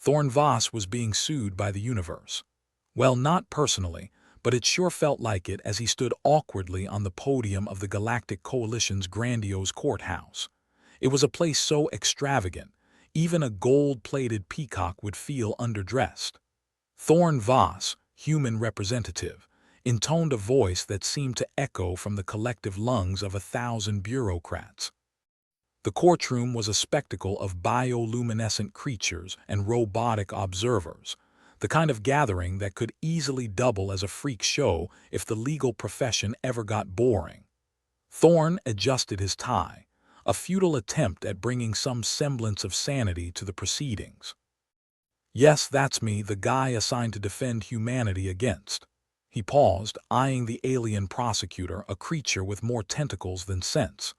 Thorn Voss was being sued by the universe. Well, not personally, but it sure felt like it as he stood awkwardly on the podium of the Galactic Coalition's grandiose courthouse. It was a place so extravagant, even a gold-plated peacock would feel underdressed. Thorn Voss, human representative, intoned a voice that seemed to echo from the collective lungs of 1,000 bureaucrats. The courtroom was a spectacle of bioluminescent creatures and robotic observers, the kind of gathering that could easily double as a freak show if the legal profession ever got boring. Thorn adjusted his tie, a futile attempt at bringing some semblance of sanity to the proceedings. Yes, that's me, the guy assigned to defend humanity against. He paused, eyeing the alien prosecutor, a creature with more tentacles than sense.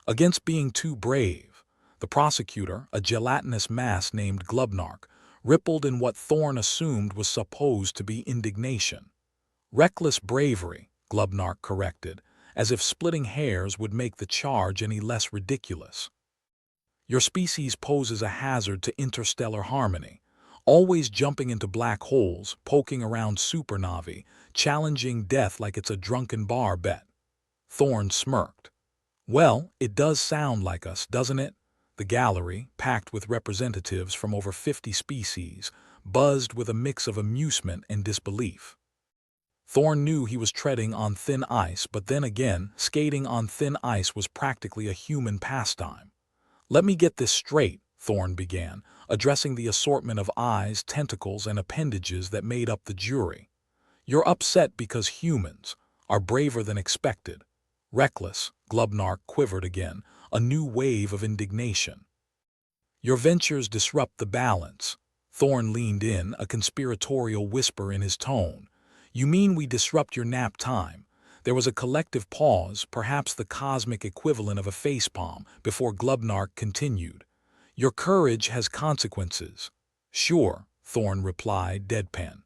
Against being too brave, the prosecutor, a gelatinous mass named Glubnark, rippled in what Thorn assumed was supposed to be indignation. Reckless bravery, Glubnark corrected, as if splitting hairs would make the charge any less ridiculous. Your species poses a hazard to interstellar harmony, always jumping into black holes, poking around supernovae, challenging death like it's a drunken bar bet. Thorn smirked. Well, it does sound like us, doesn't it? The gallery, packed with representatives from over 50 species, buzzed with a mix of amusement and disbelief. Thorn knew he was treading on thin ice, but then again, skating on thin ice was practically a human pastime. Let me get this straight, Thorn began, addressing the assortment of eyes, tentacles, and appendages that made up the jury. You're upset because humans are braver than expected. Reckless, Glubnark quivered again, a new wave of indignation. Your ventures disrupt the balance. Thorn leaned in, a conspiratorial whisper in his tone. You mean we disrupt your nap time? There was a collective pause, perhaps the cosmic equivalent of a facepalm, before Glubnark continued. Your courage has consequences. Sure, Thorn replied, deadpan.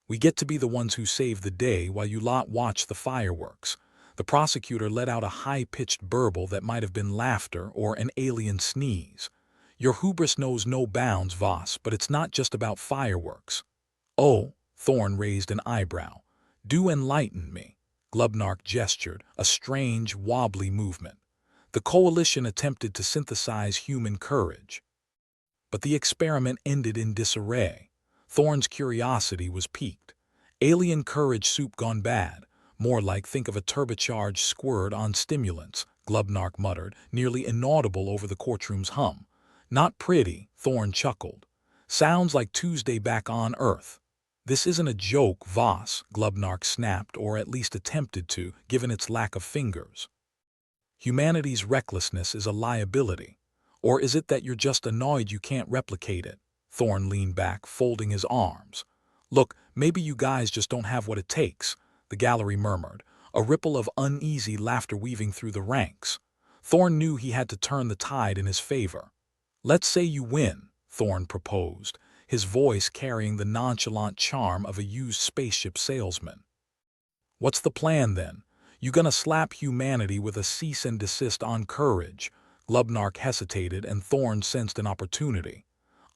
We get to be the ones who save the day while you lot watch the fireworks. The prosecutor let out a high-pitched burble that might have been laughter or an alien sneeze. Your hubris knows no bounds, Voss, but it's not just about fireworks. Oh, Thorn raised an eyebrow. Do enlighten me. Glubnark gestured, a strange, wobbly movement. The coalition attempted to synthesize human courage. But the experiment ended in disarray. Thorn's curiosity was piqued. Alien courage soup gone bad. More like think of a turbocharged squirt on stimulants, Glubnark muttered, nearly inaudible over the courtroom's hum. Not pretty, Thorn chuckled. Sounds like Tuesday back on Earth. This isn't a joke, Voss, Glubnark snapped, or at least attempted to, given its lack of fingers. Humanity's recklessness is a liability. Or is it that you're just annoyed you can't replicate it? Thorn leaned back, folding his arms. Look, maybe you guys just don't have what it takes, the gallery murmured, a ripple of uneasy laughter weaving through the ranks. Thorn knew he had to turn the tide in his favor. Let's say you win, Thorn proposed, his voice carrying the nonchalant charm of a used spaceship salesman. What's the plan then? You gonna slap humanity with a cease and desist on courage? Glubnark hesitated, and Thorn sensed an opportunity.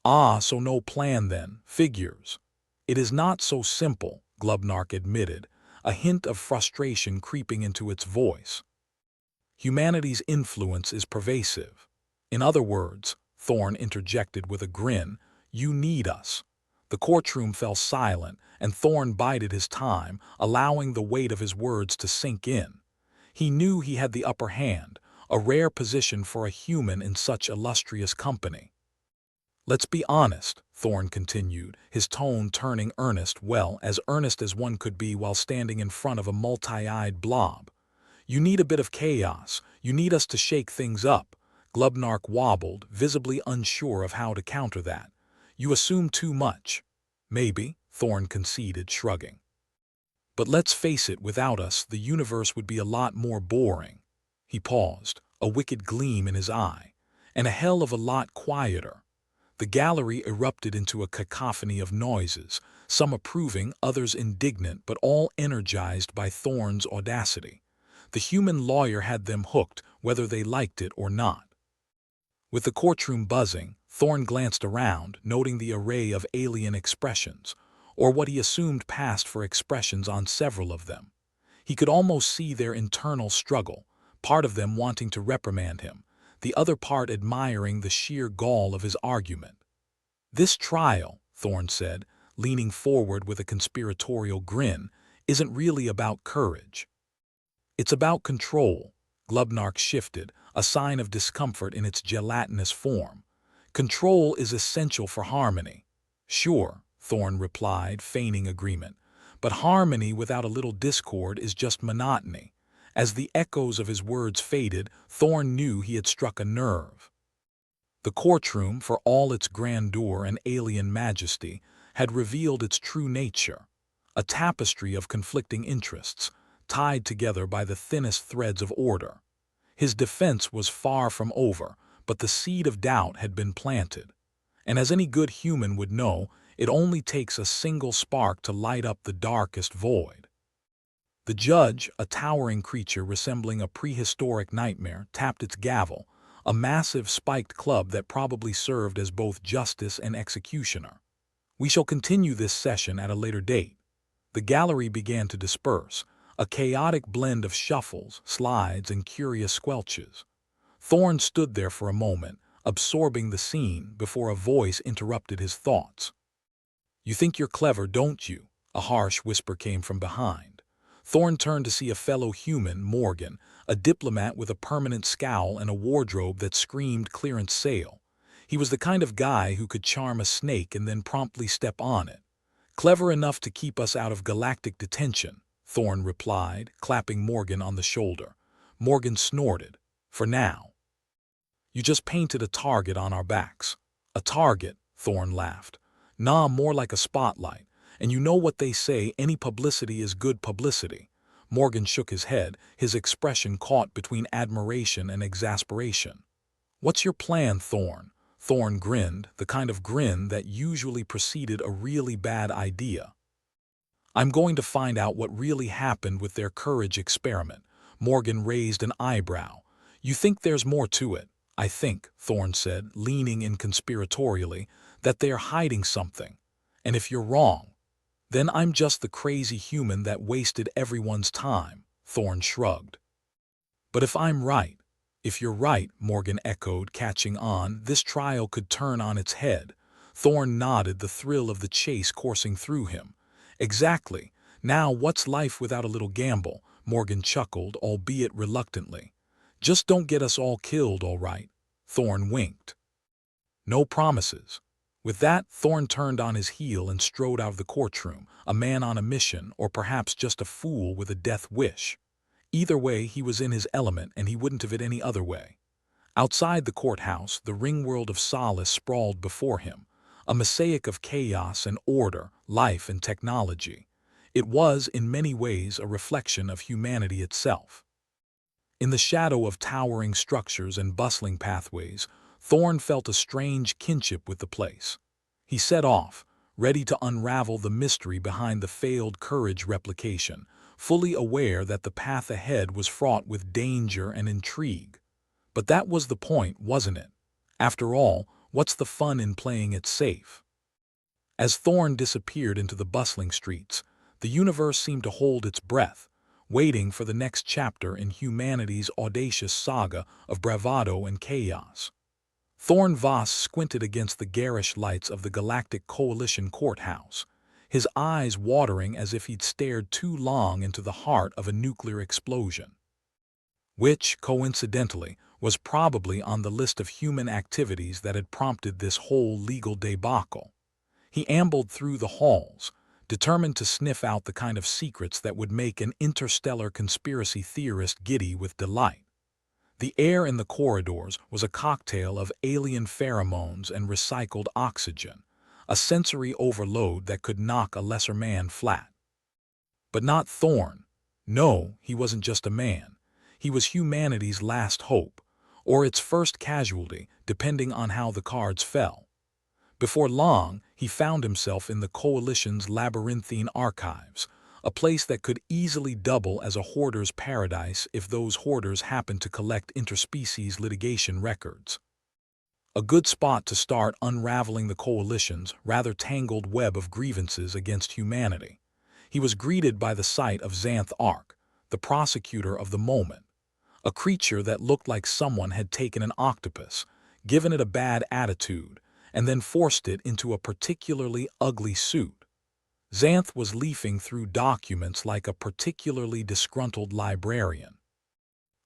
Ah, so no plan then, figures. It is not so simple, Glubnark admitted, a hint of frustration creeping into its voice. Humanity's influence is pervasive. In other words, Thorn interjected with a grin, you need us. The courtroom fell silent, and Thorn bided his time, allowing the weight of his words to sink in. He knew he had the upper hand, a rare position for a human in such illustrious company. Let's be honest, Thorn continued, his tone turning earnest, well, as earnest as one could be while standing in front of a multi-eyed blob. You need a bit of chaos. You need us to shake things up. Glubnark wobbled, visibly unsure of how to counter that. You assume too much. Maybe, Thorn conceded, shrugging. But let's face it, without us, the universe would be a lot more boring. He paused, a wicked gleam in his eye, and a hell of a lot quieter. The gallery erupted into a cacophony of noises, some approving, others indignant, but all energized by Thorn's audacity. The human lawyer had them hooked, whether they liked it or not. With the courtroom buzzing, Thorn glanced around, noting the array of alien expressions, or what he assumed passed for expressions on several of them. He could almost see their internal struggle, part of them wanting to reprimand him, the other part admiring the sheer gall of his argument. "This trial," Thorn said, leaning forward with a conspiratorial grin, "isn't really about courage. It's about control." Glubnark shifted, a sign of discomfort in its gelatinous form. "Control is essential for harmony." "Sure," Thorn replied, feigning agreement. "But harmony without a little discord is just monotony." As the echoes of his words faded, Thorn knew he had struck a nerve. The courtroom, for all its grandeur and alien majesty, had revealed its true nature, a tapestry of conflicting interests, tied together by the thinnest threads of order. His defense was far from over, but the seed of doubt had been planted. And as any good human would know, it only takes a single spark to light up the darkest void. The judge, a towering creature resembling a prehistoric nightmare, tapped its gavel, a massive spiked club that probably served as both justice and executioner. "We shall continue this session at a later date." The gallery began to disperse, a chaotic blend of shuffles, slides, and curious squelches. Thorn stood there for a moment, absorbing the scene, before a voice interrupted his thoughts. "You think you're clever, don't you?" a harsh whisper came from behind. Thorn turned to see a fellow human, Morgan, a diplomat with a permanent scowl and a wardrobe that screamed clearance sale. He was the kind of guy who could charm a snake and then promptly step on it. "Clever enough to keep us out of galactic detention," Thorn replied, clapping Morgan on the shoulder. Morgan snorted. "For now." "You just painted a target on our backs." "A target?" Thorn laughed. "Nah, more like a spotlight. And you know what they say, any publicity is good publicity." Morgan shook his head, his expression caught between admiration and exasperation. "What's your plan, Thorn?" Thorn grinned, the kind of grin that usually preceded a really bad idea. "I'm going to find out what really happened with their courage experiment." Morgan raised an eyebrow. "You think there's more to it?" "I think," Thorn said, leaning in conspiratorially, "that they are hiding something. And if you're wrong, then I'm just the crazy human that wasted everyone's time." Thorn shrugged. "But if I'm right—" "If you're right," Morgan echoed, catching on, "this trial could turn on its head." Thorn nodded, the thrill of the chase coursing through him. "Exactly. Now what's life without a little gamble?" Morgan chuckled, albeit reluctantly. "Just don't get us all killed, all right?" Thorn winked. "No promises." With that, Thorn turned on his heel and strode out of the courtroom, a man on a mission, or perhaps just a fool with a death wish. Either way, he was in his element, and he wouldn't have it any other way. Outside the courthouse, the Ringworld of Solace sprawled before him, a mosaic of chaos and order, life and technology. It was, in many ways, a reflection of humanity itself. In the shadow of towering structures and bustling pathways, Thorn felt a strange kinship with the place. He set off, ready to unravel the mystery behind the failed courage replication, fully aware that the path ahead was fraught with danger and intrigue. But that was the point, wasn't it? After all, what's the fun in playing it safe? As Thorn disappeared into the bustling streets, the universe seemed to hold its breath, waiting for the next chapter in humanity's audacious saga of bravado and chaos. Thorn Voss squinted against the garish lights of the Galactic Coalition courthouse, his eyes watering as if he'd stared too long into the heart of a nuclear explosion. Which, coincidentally, was probably on the list of human activities that had prompted this whole legal debacle. He ambled through the halls, determined to sniff out the kind of secrets that would make an interstellar conspiracy theorist giddy with delight. The air in the corridors was a cocktail of alien pheromones and recycled oxygen, a sensory overload that could knock a lesser man flat. But not Thorn. No, he wasn't just a man. He was humanity's last hope, or its first casualty, depending on how the cards fell. Before long, he found himself in the Coalition's labyrinthine archives, a place that could easily double as a hoarder's paradise if those hoarders happened to collect interspecies litigation records. A good spot to start unraveling the coalition's rather tangled web of grievances against humanity. He was greeted by the sight of Xanth Arc, the prosecutor of the moment, a creature that looked like someone had taken an octopus, given it a bad attitude, and then forced it into a particularly ugly suit. Xanth was leafing through documents like a particularly disgruntled librarian.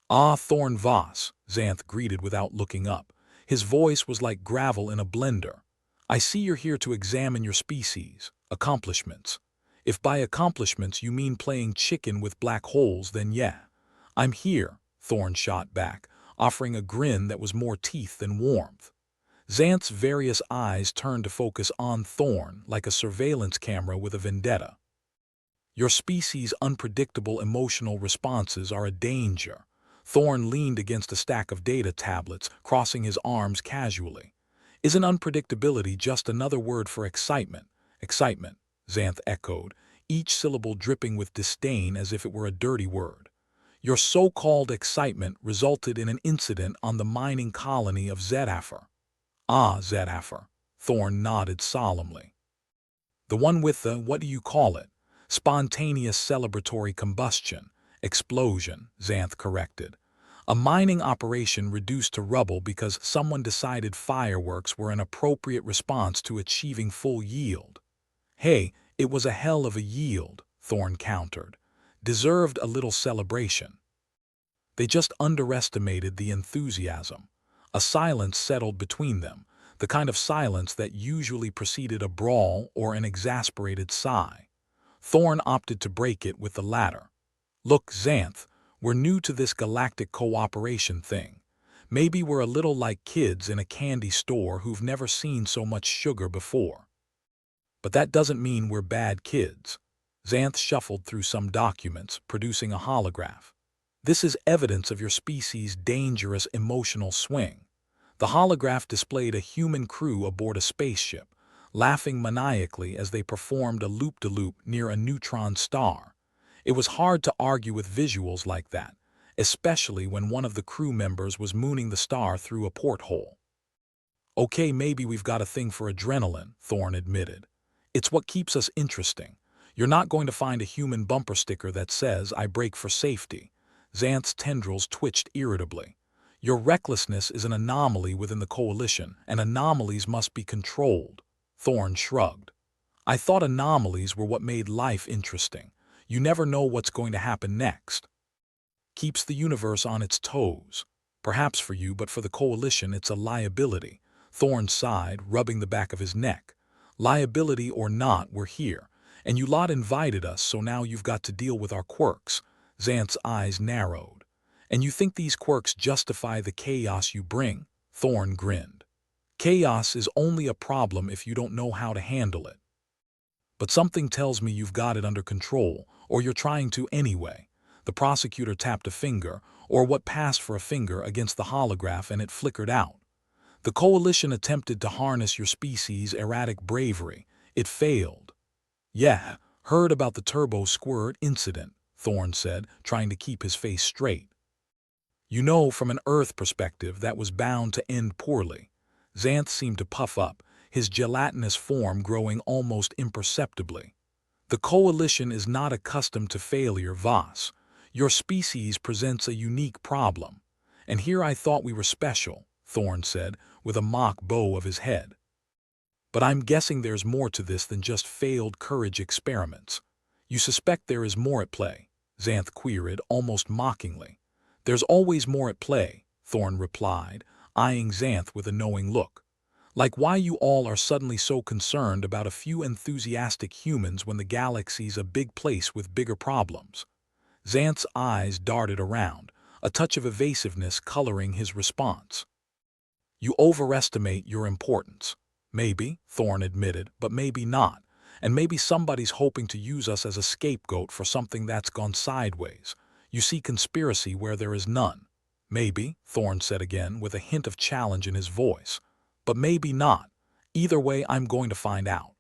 "Ah, Thorn Voss," Xanth greeted without looking up. His voice was like gravel in a blender. "I see you're here to examine your species' accomplishments. If by accomplishments you mean playing chicken with black holes, then yeah, I'm here," Thorn shot back, offering a grin that was more teeth than warmth. Xanth's various eyes turned to focus on Thorn like a surveillance camera with a vendetta. "Your species' unpredictable emotional responses are a danger." Thorn leaned against a stack of data tablets, crossing his arms casually. "Isn't unpredictability just another word for excitement?" "Excitement," Xanth echoed, each syllable dripping with disdain as if it were a dirty word. "Your so-called excitement resulted in an incident on the mining colony of Zedaffer." "Ah, Zedaffer," Thorn nodded solemnly. "The one with the, what do you call it? Spontaneous celebratory combustion. Explosion," Xanth corrected. "A mining operation reduced to rubble because someone decided fireworks were an appropriate response to achieving full yield." "Hey, it was a hell of a yield," Thorn countered. "Deserved a little celebration." They just underestimated the enthusiasm. A silence settled between them, the kind of silence that usually preceded a brawl or an exasperated sigh. Thorn opted to break it with the latter. "Look, Xanth, we're new to this galactic cooperation thing. Maybe we're a little like kids in a candy store who've never seen so much sugar before. But that doesn't mean we're bad kids." Xanth shuffled through some documents, producing a holograph. "This is evidence of your species' dangerous emotional swing." The holograph displayed a human crew aboard a spaceship, laughing maniacally as they performed a loop-de-loop near a neutron star. It was hard to argue with visuals like that, especially when one of the crew members was mooning the star through a porthole. "Okay, maybe we've got a thing for adrenaline," Thorn admitted. "It's what keeps us interesting. You're not going to find a human bumper sticker that says, 'I brake for safety.'" Xanth's tendrils twitched irritably. "Your recklessness is an anomaly within the coalition, and anomalies must be controlled." Thorn shrugged. "I thought anomalies were what made life interesting. You never know what's going to happen next. Keeps the universe on its toes. Perhaps for you, but for the coalition it's a liability." Thorn sighed, rubbing the back of his neck. "Liability or not, we're here. And you lot invited us, so now you've got to deal with our quirks." Xanth's eyes narrowed. "And you think these quirks justify the chaos you bring?" Thorn grinned. "Chaos is only a problem if you don't know how to handle it. But something tells me you've got it under control, or you're trying to anyway." The prosecutor tapped a finger, or what passed for a finger, against the holograph, and it flickered out. "The coalition attempted to harness your species' erratic bravery. It failed." "Yeah, heard about the turbo squirt incident," Thorn said, trying to keep his face straight. "You know, from an Earth perspective, that was bound to end poorly." Xanth seemed to puff up, his gelatinous form growing almost imperceptibly. "The coalition is not accustomed to failure, Voss. Your species presents a unique problem. And here I thought we were special," Thorn said, with a mock bow of his head. "But I'm guessing there's more to this than just failed courage experiments." "You suspect there is more at play?" Xanth queried, almost mockingly. "There's always more at play," Thorn replied, eyeing Xanth with a knowing look. "Like why you all are suddenly so concerned about a few enthusiastic humans when the galaxy's a big place with bigger problems." Xanth's eyes darted around, a touch of evasiveness coloring his response. "You overestimate your importance." "Maybe," Thorn admitted, "but maybe not. And maybe somebody's hoping to use us as a scapegoat for something that's gone sideways. You see conspiracy where there is none." "Maybe," Thorn said again, with a hint of challenge in his voice. "But maybe not. Either way, I'm going to find out."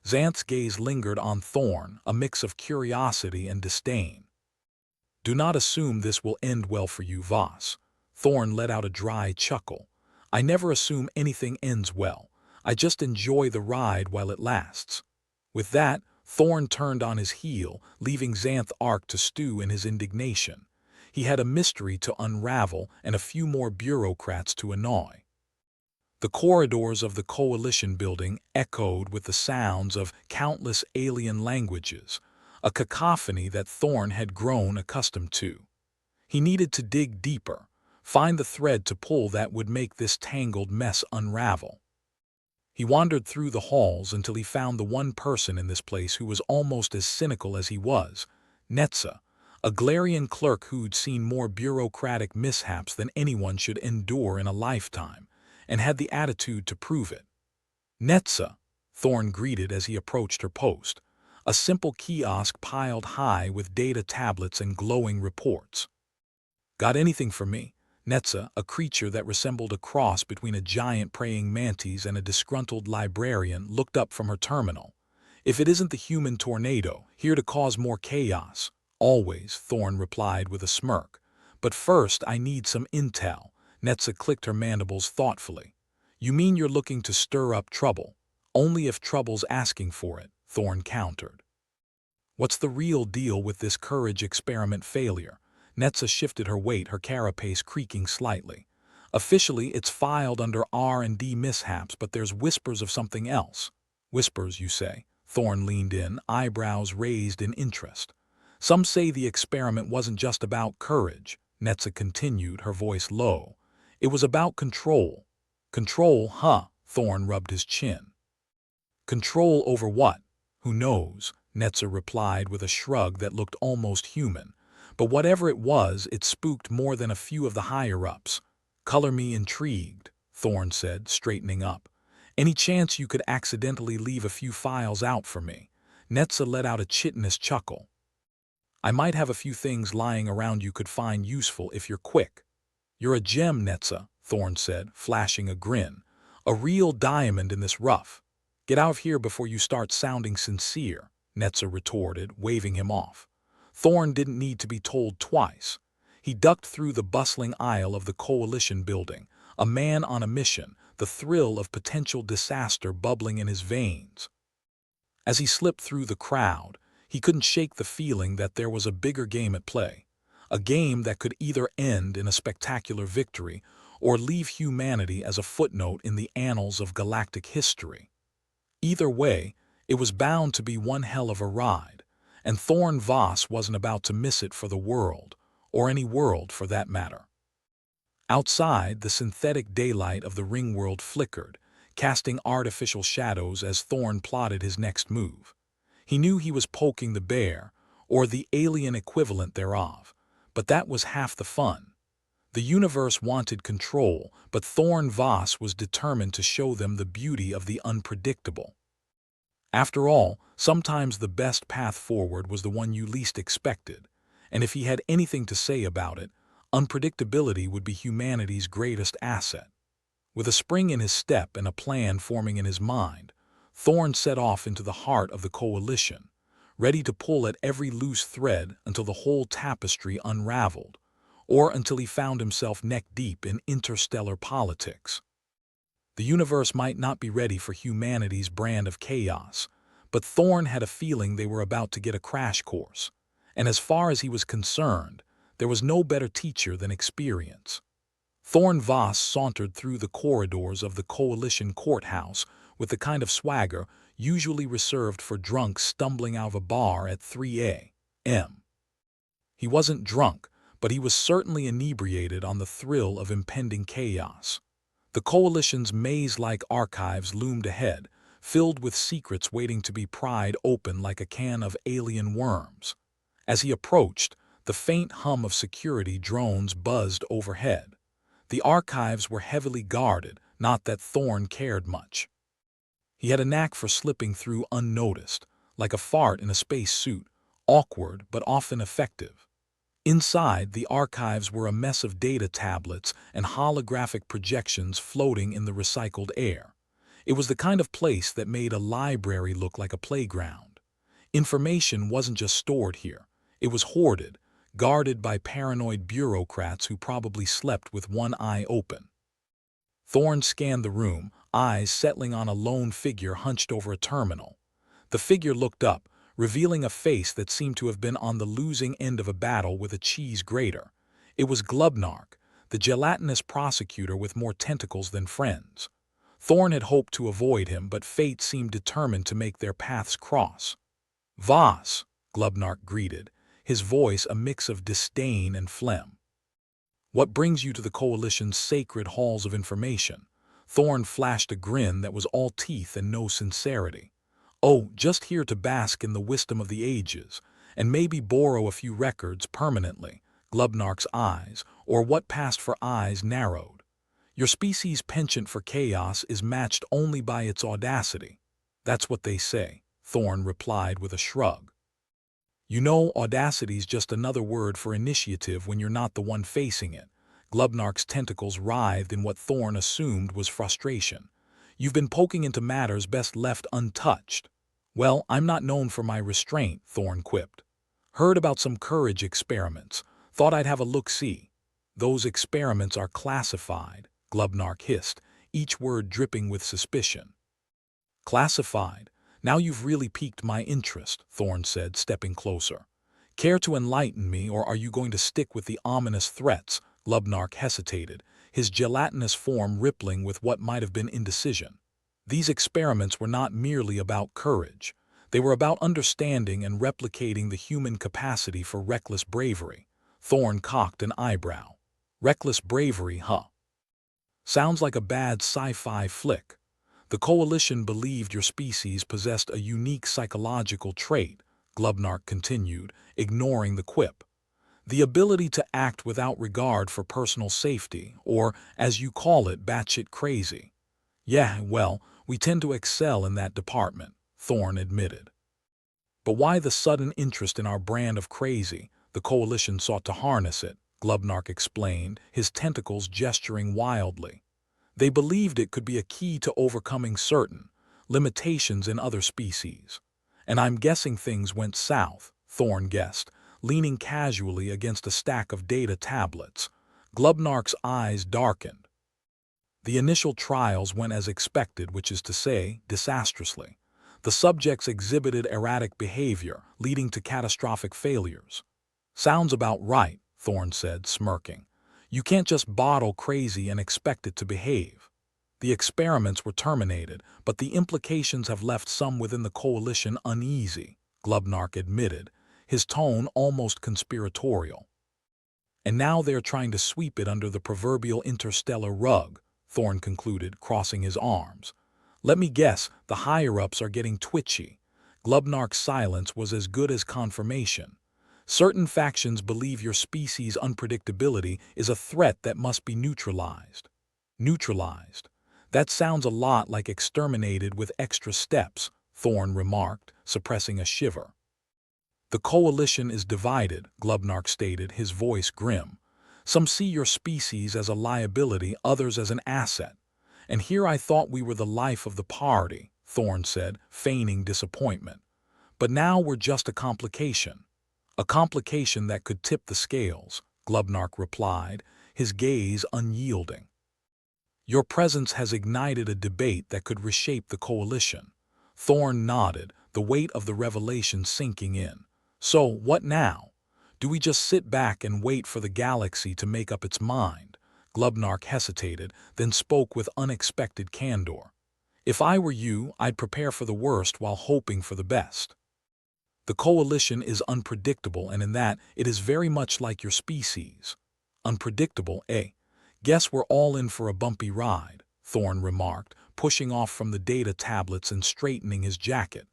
Xanth's gaze lingered on Thorn, a mix of curiosity and disdain. "Do not assume this will end well for you, Voss." Thorn let out a dry chuckle. I never assume anything ends well. I just enjoy the ride while it lasts." With that, Thorn turned on his heel, leaving Xanth Arc to stew in his indignation. He had a mystery to unravel and a few more bureaucrats to annoy. The corridors of the Coalition building echoed with the sounds of countless alien languages, a cacophony that Thorn had grown accustomed to. He needed to dig deeper, find the thread to pull that would make this tangled mess unravel. He wandered through the halls until he found the one person in this place who was almost as cynical as he was, Netza, a Glarian clerk who'd seen more bureaucratic mishaps than anyone should endure in a lifetime, and had the attitude to prove it. "Netza," Thorn greeted as he approached her post, a simple kiosk piled high with data tablets and glowing reports. "Got anything for me?" Netza, a creature that resembled a cross between a giant praying mantis and a disgruntled librarian, looked up from her terminal. "If it isn't the human tornado, here to cause more chaos." "Always," Thorn replied with a smirk. "But first I need some intel." Netza clicked her mandibles thoughtfully. "You mean you're looking to stir up trouble?" "Only if trouble's asking for it," Thorn countered. "What's the real deal with this courage experiment failure?" Netza shifted her weight, her carapace creaking slightly. "Officially, it's filed under R&D mishaps, but there's whispers of something else." "Whispers, you say?" Thorn leaned in, eyebrows raised in interest. "Some say the experiment wasn't just about courage," Netza continued, her voice low. "It was about control." "Control, huh?" Thorn rubbed his chin. "Control over what?" "Who knows?" Netza replied with a shrug that looked almost human. "But whatever it was, it spooked more than a few of the higher-ups." "Color me intrigued," Thorn said, straightening up. "Any chance you could accidentally leave a few files out for me?" Netza let out a chitinous chuckle. "I might have a few things lying around you could find useful if you're quick." "You're a gem, Netza," Thorn said, flashing a grin. "A real diamond in this rough." "Get out of here before you start sounding sincere," Netza retorted, waving him off. Thorn didn't need to be told twice. He ducked through the bustling aisle of the Coalition building, a man on a mission, the thrill of potential disaster bubbling in his veins. As he slipped through the crowd, he couldn't shake the feeling that there was a bigger game at play, a game that could either end in a spectacular victory or leave humanity as a footnote in the annals of galactic history. Either way, it was bound to be one hell of a ride, and Thorn Voss wasn't about to miss it for the world, or any world for that matter. Outside, the synthetic daylight of the Ringworld flickered, casting artificial shadows as Thorn plotted his next move. He knew he was poking the bear, or the alien equivalent thereof, but that was half the fun. The universe wanted control, but Thorn Voss was determined to show them the beauty of the unpredictable. After all, sometimes the best path forward was the one you least expected, and if he had anything to say about it, unpredictability would be humanity's greatest asset. With a spring in his step and a plan forming in his mind, Thorn set off into the heart of the Coalition, ready to pull at every loose thread until the whole tapestry unraveled, or until he found himself neck-deep in interstellar politics. The universe might not be ready for humanity's brand of chaos, but Thorn had a feeling they were about to get a crash course, and as far as he was concerned, there was no better teacher than experience. Thorn Voss sauntered through the corridors of the Coalition courthouse with the kind of swagger usually reserved for drunks stumbling out of a bar at 3 a.m. He wasn't drunk, but he was certainly inebriated on the thrill of impending chaos. The Coalition's maze-like archives loomed ahead, filled with secrets waiting to be pried open like a can of alien worms. As he approached, the faint hum of security drones buzzed overhead. The archives were heavily guarded, not that Thorn cared much. He had a knack for slipping through unnoticed, like a fart in a space suit, awkward but often effective. Inside, the archives were a mess of data tablets and holographic projections floating in the recycled air. It was the kind of place that made a library look like a playground. Information wasn't just stored here. It was hoarded, guarded by paranoid bureaucrats who probably slept with one eye open. Thorn scanned the room, eyes settling on a lone figure hunched over a terminal. The figure looked up, revealing a face that seemed to have been on the losing end of a battle with a cheese grater. It was Glubnark, the gelatinous prosecutor with more tentacles than friends. Thorn had hoped to avoid him, but fate seemed determined to make their paths cross. "Voss," Glubnark greeted, his voice a mix of disdain and phlegm. "What brings you to the Coalition's sacred halls of information?" Thorn flashed a grin that was all teeth and no sincerity. "Oh, just here to bask in the wisdom of the ages, and maybe borrow a few records permanently." Glubnark's eyes, or what passed for eyes, narrowed. "Your species' penchant for chaos is matched only by its audacity." "That's what they say," Thorn replied with a shrug. "You know, audacity's just another word for initiative when you're not the one facing it." Glubnark's tentacles writhed in what Thorn assumed was frustration. "You've been poking into matters best left untouched." "Well, I'm not known for my restraint," Thorn quipped. "Heard about some courage experiments. Thought I'd have a look-see." "Those experiments are classified," Glubnark hissed, each word dripping with suspicion. "Classified? Now you've really piqued my interest," Thorn said, stepping closer. "Care to enlighten me, or are you going to stick with the ominous threats?" Glubnark hesitated, his gelatinous form rippling with what might have been indecision. These experiments were not merely about courage. They were about understanding and replicating the human capacity for reckless bravery. Thorn cocked an eyebrow. "Reckless bravery, huh? Sounds like a bad sci-fi flick." "The Coalition believed your species possessed a unique psychological trait," Glubnark continued, ignoring the quip. "The ability to act without regard for personal safety, or, as you call it, batshit crazy." "Yeah, well, we tend to excel in that department," Thorn admitted. "But why the sudden interest in our brand of crazy?" "The Coalition sought to harness it," Glubnark explained, his tentacles gesturing wildly. "They believed it could be a key to overcoming certain limitations in other species. And I'm guessing things went south," Thorn guessed, leaning casually against a stack of data tablets. Glubnark's eyes darkened. "The initial trials went as expected, which is to say, disastrously. The subjects exhibited erratic behavior, leading to catastrophic failures." "Sounds about right," Thorn said, smirking. "You can't just bottle crazy and expect it to behave." "The experiments were terminated, but the implications have left some within the Coalition uneasy," Glubnark admitted, his tone almost conspiratorial. "And now they're trying to sweep it under the proverbial interstellar rug," Thorn concluded, crossing his arms. "Let me guess, the higher-ups are getting twitchy." Glubnark's silence was as good as confirmation. "Certain factions believe your species' unpredictability is a threat that must be neutralized." "Neutralized? That sounds a lot like exterminated with extra steps," Thorn remarked, suppressing a shiver. "The Coalition is divided," Glubnark stated, his voice grim. "Some see your species as a liability, others as an asset. And here I thought we were the life of the party," Thorn said, feigning disappointment. "But now we're just a complication." "A complication that could tip the scales," Glubnark replied, his gaze unyielding. "Your presence has ignited a debate that could reshape the Coalition." Thorn nodded, the weight of the revelation sinking in. "So, what now? Do we just sit back and wait for the galaxy to make up its mind?" Glubnark hesitated, then spoke with unexpected candor. "If I were you, I'd prepare for the worst while hoping for the best. The Coalition is unpredictable, and in that, it is very much like your species." "Unpredictable, eh? Guess we're all in for a bumpy ride," Thorn remarked, pushing off from the data tablets and straightening his jacket.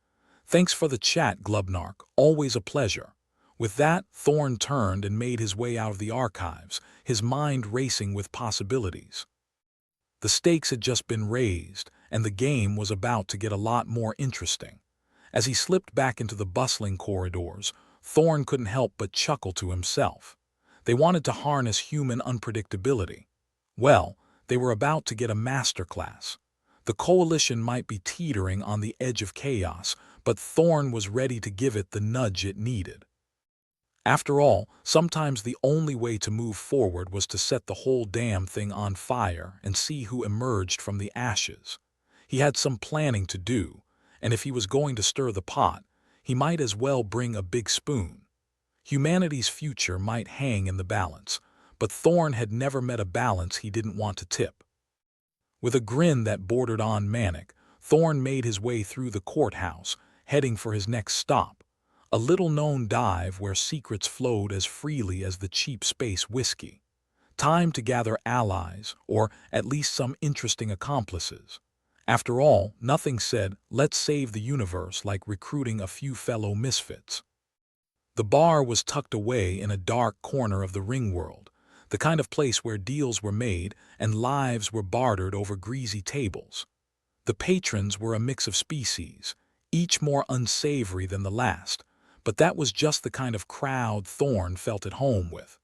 "Thanks for the chat, Glubnark. Always a pleasure." With that, Thorn turned and made his way out of the archives, his mind racing with possibilities. The stakes had just been raised, and the game was about to get a lot more interesting. As he slipped back into the bustling corridors, Thorn couldn't help but chuckle to himself. They wanted to harness human unpredictability. Well, they were about to get a masterclass. The Coalition might be teetering on the edge of chaos, but Thorn was ready to give it the nudge it needed. After all, sometimes the only way to move forward was to set the whole damn thing on fire and see who emerged from the ashes. He had some planning to do, and if he was going to stir the pot, he might as well bring a big spoon. Humanity's future might hang in the balance, but Thorn had never met a balance he didn't want to tip. With a grin that bordered on manic, Thorn made his way through the courthouse, heading for his next stop, a little-known dive where secrets flowed as freely as the cheap space whiskey. Time to gather allies, or at least some interesting accomplices. After all, nothing said, "Let's save the universe," like recruiting a few fellow misfits. The bar was tucked away in a dark corner of the Ringworld, the kind of place where deals were made and lives were bartered over greasy tables. The patrons were a mix of species, each more unsavory than the last, but that was just the kind of crowd Thorn felt at home with.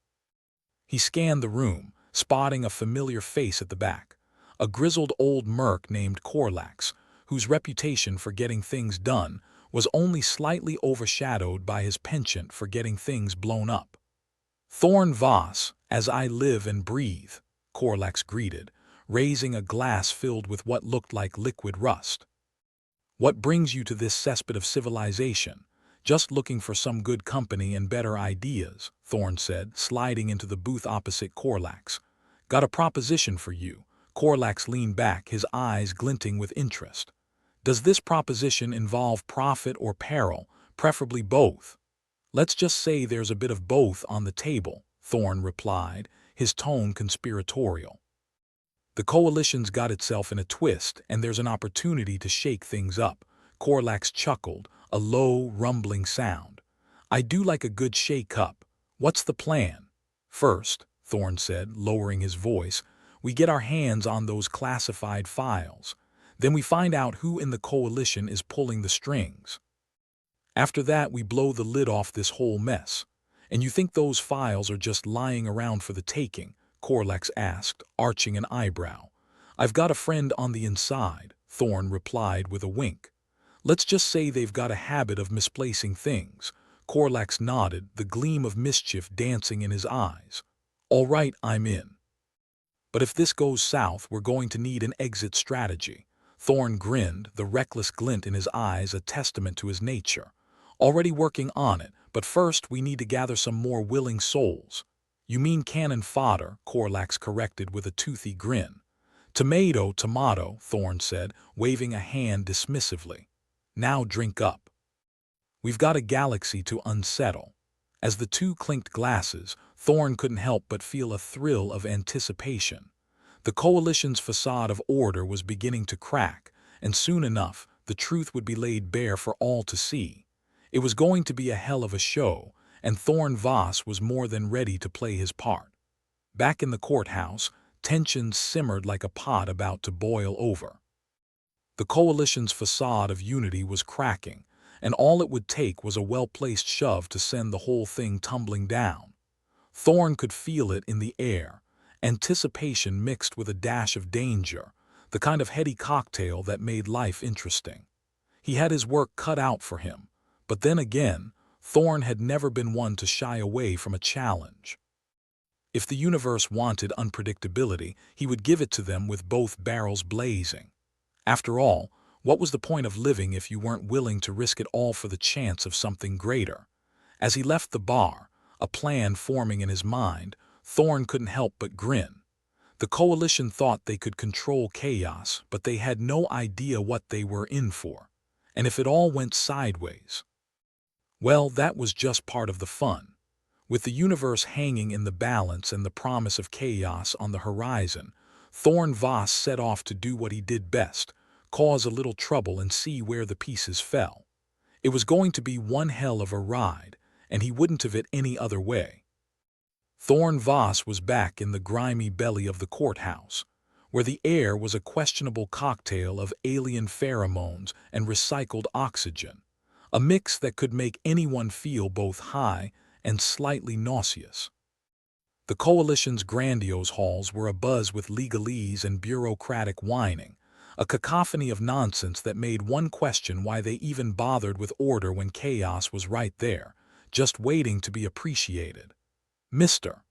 He scanned the room, spotting a familiar face at the back, a grizzled old merc named Corlax, whose reputation for getting things done was only slightly overshadowed by his penchant for getting things blown up. "Thorn Voss, as I live and breathe," Corlax greeted, raising a glass filled with what looked like liquid rust. "What brings you to this cesspit of civilization? Just looking for some good company and better ideas," Thorn said, sliding into the booth opposite Corlax. "Got a proposition for you." Corlax leaned back, his eyes glinting with interest. "Does this proposition involve profit or peril, preferably both?" "Let's just say there's a bit of both on the table," Thorn replied, his tone conspiratorial. "The coalition's got itself in a twist, and there's an opportunity to shake things up." Corlax chuckled, a low, rumbling sound. "I do like a good shake-up. What's the plan?" "First," Thorn said, lowering his voice, "we get our hands on those classified files. Then we find out who in the coalition is pulling the strings. After that, we blow the lid off this whole mess." "And you think those files are just lying around for the taking?" Corlax asked, arching an eyebrow. "I've got a friend on the inside," Thorn replied with a wink. "Let's just say they've got a habit of misplacing things." Corlax nodded, the gleam of mischief dancing in his eyes. "All right, I'm in. But if this goes south, we're going to need an exit strategy." Thorn grinned, the reckless glint in his eyes a testament to his nature. "Already working on it, but first we need to gather some more willing souls." "You mean cannon fodder," Corlax corrected with a toothy grin. "Tomato, tomato," Thorn said, waving a hand dismissively. "Now drink up. We've got a galaxy to unsettle." As the two clinked glasses, Thorn couldn't help but feel a thrill of anticipation. The coalition's facade of order was beginning to crack, and soon enough, the truth would be laid bare for all to see. It was going to be a hell of a show, and Thorn Voss was more than ready to play his part. Back in the courthouse, tensions simmered like a pot about to boil over. The coalition's facade of unity was cracking, and all it would take was a well-placed shove to send the whole thing tumbling down. Thorn could feel it in the air, anticipation mixed with a dash of danger, the kind of heady cocktail that made life interesting. He had his work cut out for him, but then again, Thorn had never been one to shy away from a challenge. If the universe wanted unpredictability, he would give it to them with both barrels blazing. After all, what was the point of living if you weren't willing to risk it all for the chance of something greater? As he left the bar, a plan forming in his mind, Thorn couldn't help but grin. The coalition thought they could control chaos, but they had no idea what they were in for. And if it all went sideways? Well, that was just part of the fun. With the universe hanging in the balance and the promise of chaos on the horizon, Thorn Voss set off to do what he did best, cause a little trouble and see where the pieces fell. It was going to be one hell of a ride, and he wouldn't have it any other way. Thorn Voss was back in the grimy belly of the courthouse, where the air was a questionable cocktail of alien pheromones and recycled oxygen, a mix that could make anyone feel both high and slightly nauseous. The coalition's grandiose halls were abuzz with legalese and bureaucratic whining, a cacophony of nonsense that made one question why they even bothered with order when chaos was right there, just waiting to be appreciated. "Mr.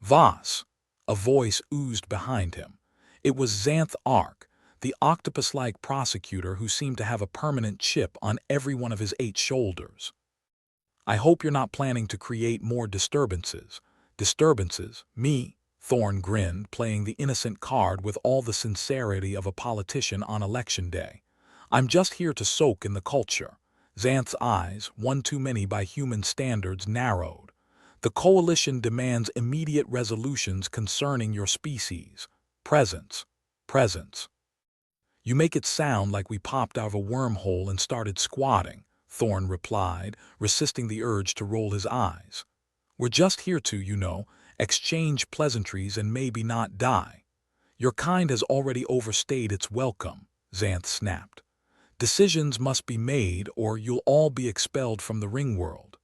Voss," a voice oozed behind him. It was Xanth Ark, the octopus-like prosecutor who seemed to have a permanent chip on every one of his 8 shoulders. "I hope you're not planning to create more disturbances." "Disturbances? Me?" Thorn grinned, playing the innocent card with all the sincerity of a politician on election day. "I'm just here to soak in the culture." Xanth's eyes, one too many by human standards, narrowed. "The Coalition demands immediate resolutions concerning your species. Presence. Presence." "You make it sound like we popped out of a wormhole and started squatting," Thorn replied, resisting the urge to roll his eyes. "We're just here to, exchange pleasantries and maybe not die." "Your kind has already overstayed its welcome," Xanth snapped. "Decisions must be made or you'll all be expelled from the Ringworld."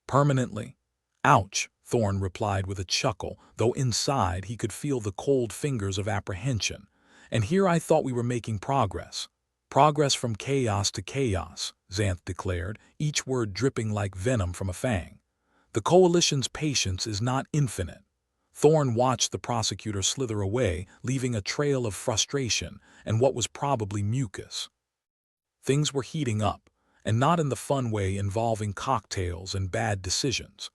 "Permanently?" "Ouch," Thorn replied with a chuckle, though inside he could feel the cold fingers of apprehension. "And here I thought we were making progress." "Progress from chaos to chaos," Xanth declared, each word dripping like venom from a fang. "The Coalition's patience is not infinite." Thorn watched the prosecutor slither away, leaving a trail of frustration and what was probably mucus. Things were heating up, and not in the fun way involving cocktails and bad decisions.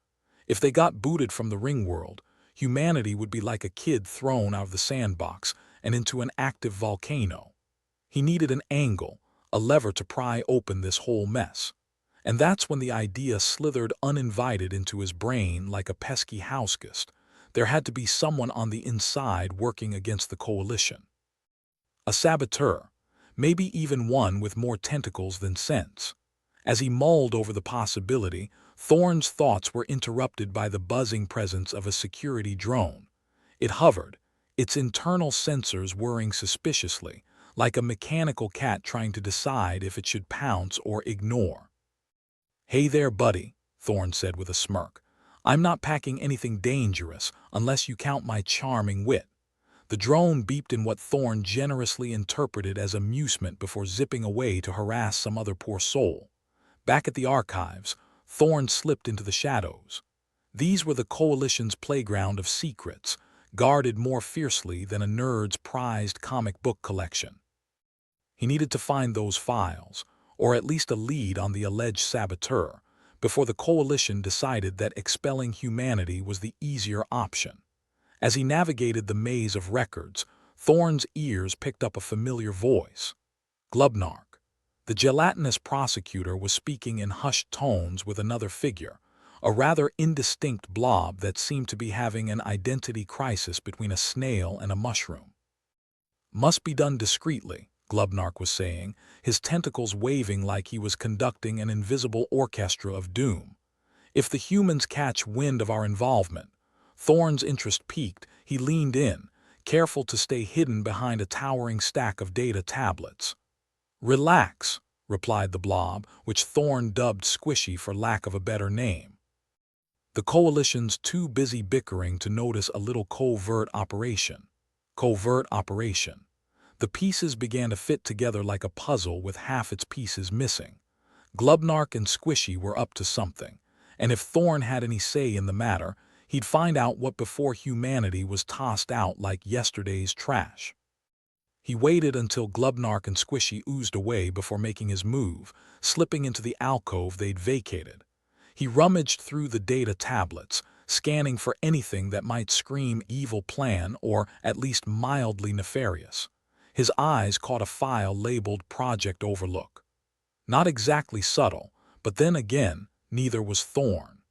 If they got booted from the Ringworld, humanity would be like a kid thrown out of the sandbox and into an active volcano. He needed an angle, a lever to pry open this whole mess. And that's when the idea slithered uninvited into his brain like a pesky houseguest. There had to be someone on the inside working against the Coalition. A saboteur, maybe even one with more tentacles than sense. As he mulled over the possibility, Thorn's thoughts were interrupted by the buzzing presence of a security drone. It hovered, its internal sensors whirring suspiciously, like a mechanical cat trying to decide if it should pounce or ignore. "Hey there, buddy," Thorn said with a smirk. "I'm not packing anything dangerous unless you count my charming wit." The drone beeped in what Thorn generously interpreted as amusement before zipping away to harass some other poor soul. Back at the archives, Thorn slipped into the shadows. These were the Coalition's playground of secrets, guarded more fiercely than a nerd's prized comic book collection. He needed to find those files, or at least a lead on the alleged saboteur, before the Coalition decided that expelling humanity was the easier option. As he navigated the maze of records, Thorn's ears picked up a familiar voice. Glubnark. The gelatinous prosecutor was speaking in hushed tones with another figure, a rather indistinct blob that seemed to be having an identity crisis between a snail and a mushroom. "Must be done discreetly," Glubnark was saying, his tentacles waving like he was conducting an invisible orchestra of doom. "If the humans catch wind of our involvement." Thorn's interest piqued. He leaned in, careful to stay hidden behind a towering stack of data tablets. "Relax," replied the blob, which Thorn dubbed Squishy for lack of a better name. "The Coalition's too busy bickering to notice a little covert operation." Covert operation. The pieces began to fit together like a puzzle with half its pieces missing. Glubnark and Squishy were up to something, and if Thorn had any say in the matter, he'd find out what before humanity was tossed out like yesterday's trash. He waited until Glubnark and Squishy oozed away before making his move, slipping into the alcove they'd vacated. He rummaged through the data tablets, scanning for anything that might scream evil plan or at least mildly nefarious. His eyes caught a file labeled Project Overlook. Not exactly subtle, but then again, neither was Thorn.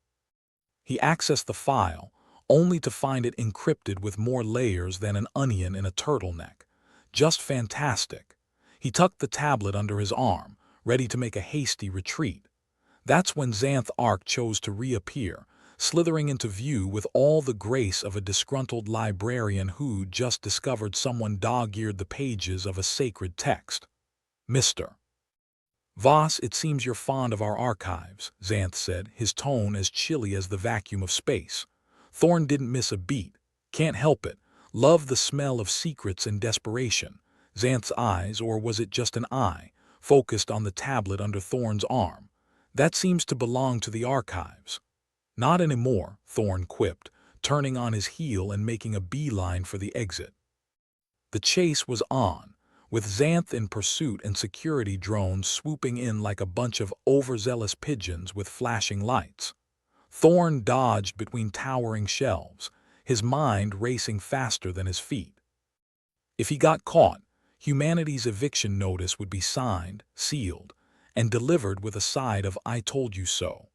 He accessed the file, only to find it encrypted with more layers than an onion in a turtleneck. Just fantastic. He tucked the tablet under his arm, ready to make a hasty retreat. That's when Xanth Ark chose to reappear, slithering into view with all the grace of a disgruntled librarian who'd just discovered someone dog-eared the pages of a sacred text. "Mr. Voss, it seems you're fond of our archives," Xanth said, his tone as chilly as the vacuum of space. Thorn didn't miss a beat. "Can't help it. Love the smell of secrets and desperation." Xanth's eyes, or was it just an eye, focused on the tablet under Thorn's arm. That seems to belong to the archives. Not anymore, Thorn quipped, turning on his heel and making a beeline for the exit. The chase was on, with Xanth in pursuit and security drones swooping in like a bunch of overzealous pigeons with flashing lights. Thorn dodged between towering shelves, his mind racing faster than his feet. If he got caught, humanity's eviction notice would be signed, sealed, and delivered with a side of "I told you so."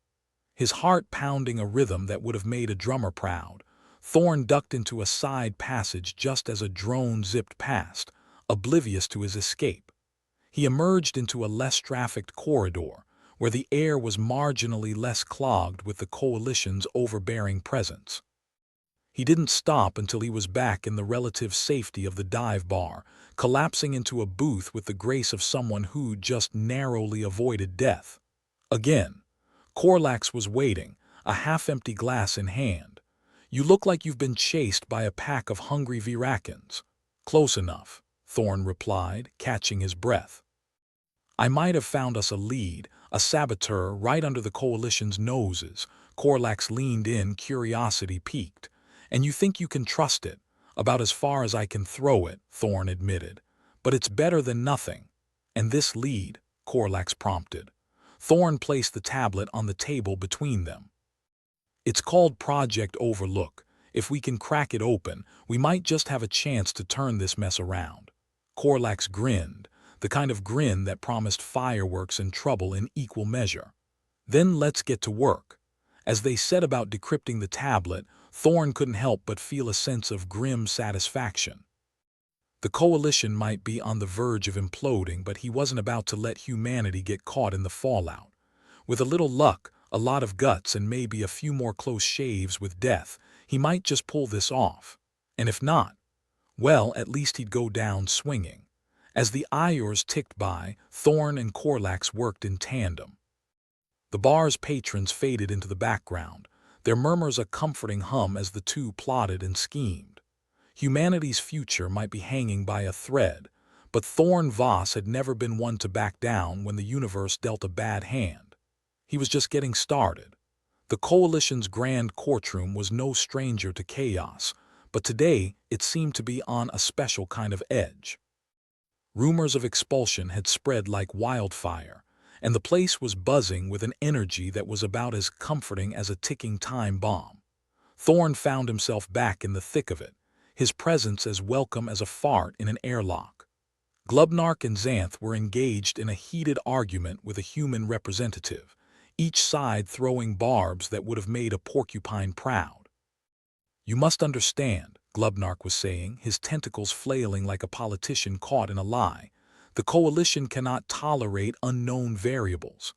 His heart pounding a rhythm that would have made a drummer proud, Thorn ducked into a side passage just as a drone zipped past, oblivious to his escape. He emerged into a less trafficked corridor, where the air was marginally less clogged with the Coalition's overbearing presence. He didn't stop until he was back in the relative safety of the dive bar, collapsing into a booth with the grace of someone who'd just narrowly avoided death. Again, Corlax was waiting, a half-empty glass in hand. "You look like you've been chased by a pack of hungry Virakans." "Close enough," Thorn replied, catching his breath. "I might have found us a lead, a saboteur right under the Coalition's noses." Corlax leaned in, curiosity piqued. "And you think you can trust it?" "About as far as I can throw it," Thorn admitted. "But it's better than nothing." "And this lead?" Corlax prompted. Thorn placed the tablet on the table between them. "It's called Project Overlook. If we can crack it open, we might just have a chance to turn this mess around." Corlax grinned, the kind of grin that promised fireworks and trouble in equal measure. "Then let's get to work." As they set about decrypting the tablet, Thorn couldn't help but feel a sense of grim satisfaction. The Coalition might be on the verge of imploding, but he wasn't about to let humanity get caught in the fallout. With a little luck, a lot of guts, and maybe a few more close shaves with death, he might just pull this off. And if not, well, at least he'd go down swinging. As the hours ticked by, Thorn and Corlax worked in tandem. The bar's patrons faded into the background, their murmurs a comforting hum as the two plotted and schemed. Humanity's future might be hanging by a thread, but Thorn Voss had never been one to back down when the universe dealt a bad hand. He was just getting started. The Coalition's grand courtroom was no stranger to chaos, but today it seemed to be on a special kind of edge. Rumors of expulsion had spread like wildfire, and the place was buzzing with an energy that was about as comforting as a ticking time bomb. Thorn found himself back in the thick of it, his presence as welcome as a fart in an airlock. Glubnark and Xanth were engaged in a heated argument with a human representative, each side throwing barbs that would have made a porcupine proud. "You must understand," Glubnark was saying, his tentacles flailing like a politician caught in a lie. "The Coalition cannot tolerate unknown variables."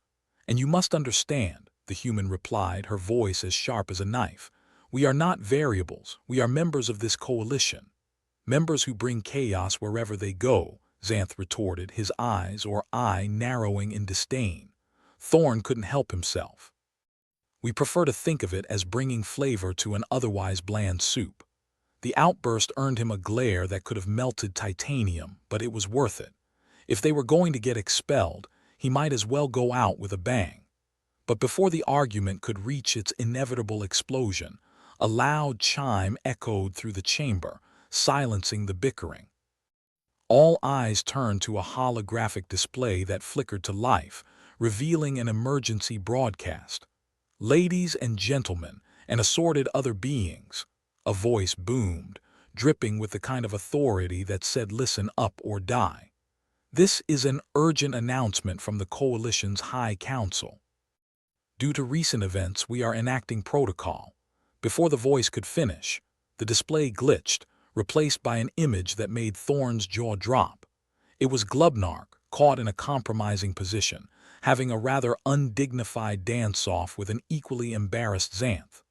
"And you must understand," the human replied, her voice as sharp as a knife. "We are not variables, we are members of this Coalition. Members who bring chaos wherever they go," Xanth retorted, his eyes or eye narrowing in disdain. Thorn couldn't help himself. "We prefer to think of it as bringing flavor to an otherwise bland soup." The outburst earned him a glare that could have melted titanium, but it was worth it. If they were going to get expelled, he might as well go out with a bang. But before the argument could reach its inevitable explosion, a loud chime echoed through the chamber, silencing the bickering. All eyes turned to a holographic display that flickered to life, revealing an emergency broadcast. "Ladies and gentlemen, and assorted other beings," a voice boomed, dripping with the kind of authority that said listen up or die. "This is an urgent announcement from the Coalition's High Council. Due to recent events, we are enacting protocol." Before the voice could finish, the display glitched, replaced by an image that made Thorn's jaw drop. It was Glubnark, caught in a compromising position, having a rather undignified dance-off with an equally embarrassed Xanth.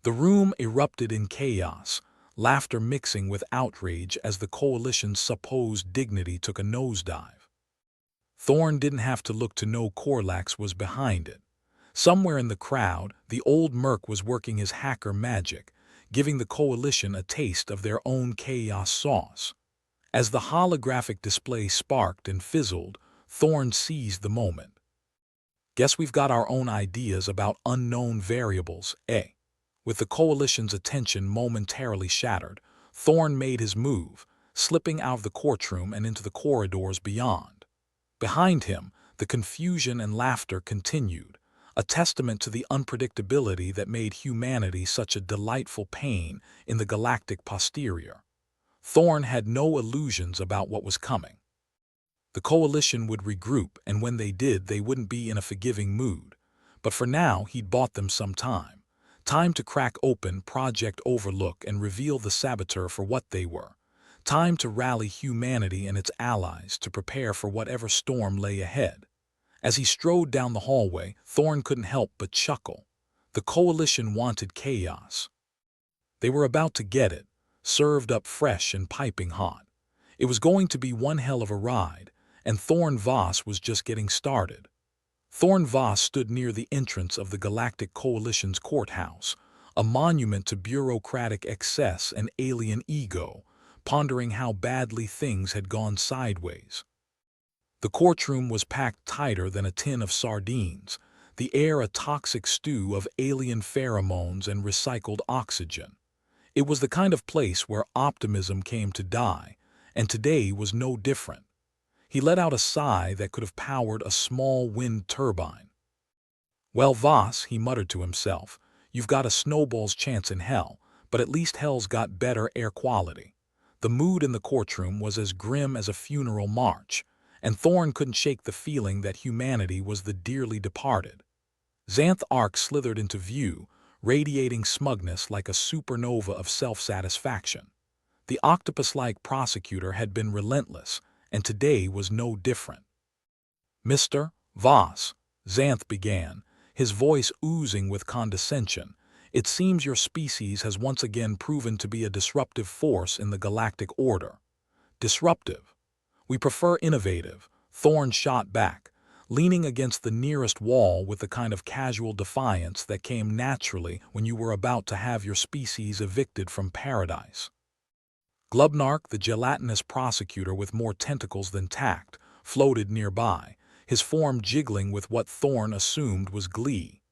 The room erupted in chaos, laughter mixing with outrage as the Coalition's supposed dignity took a nosedive. Thorn didn't have to look to know Corlax was behind it. Somewhere in the crowd, the old merc was working his hacker magic, giving the Coalition a taste of their own chaos sauce. As the holographic display sparked and fizzled, Thorn seized the moment. Guess we've got our own ideas about unknown variables, eh? With the Coalition's attention momentarily shattered, Thorn made his move, slipping out of the courtroom and into the corridors beyond. Behind him, the confusion and laughter continued, a testament to the unpredictability that made humanity such a delightful pain in the galactic posterior. Thorn had no illusions about what was coming. The Coalition would regroup, and when they did, they wouldn't be in a forgiving mood. But for now, he'd bought them some time. Time to crack open Project Overlook and reveal the saboteur for what they were. Time to rally humanity and its allies to prepare for whatever storm lay ahead. As he strode down the hallway, Thorn couldn't help but chuckle. The Coalition wanted chaos. They were about to get it, served up fresh and piping hot. It was going to be one hell of a ride, and Thorn Voss was just getting started. Thorn Voss stood near the entrance of the Galactic Coalition's courthouse, a monument to bureaucratic excess and alien ego, pondering how badly things had gone sideways. The courtroom was packed tighter than a tin of sardines, the air a toxic stew of alien pheromones and recycled oxygen. It was the kind of place where optimism came to die, and today was no different. He let out a sigh that could have powered a small wind turbine. "Well, Voss," he muttered to himself, "you've got a snowball's chance in hell, but at least hell's got better air quality." The mood in the courtroom was as grim as a funeral march, and Thorn couldn't shake the feeling that humanity was the dearly departed. Xanth Arc slithered into view, radiating smugness like a supernova of self-satisfaction. The octopus-like prosecutor had been relentless, and today was no different. "Mr. Voss," Xanth began, his voice oozing with condescension, "it seems your species has once again proven to be a disruptive force in the galactic order." "Disruptive? We prefer innovative," Thorn shot back, leaning against the nearest wall with the kind of casual defiance that came naturally when you were about to have your species evicted from paradise. Glubnark, the gelatinous prosecutor with more tentacles than tact, floated nearby, his form jiggling with what Thorn assumed was glee.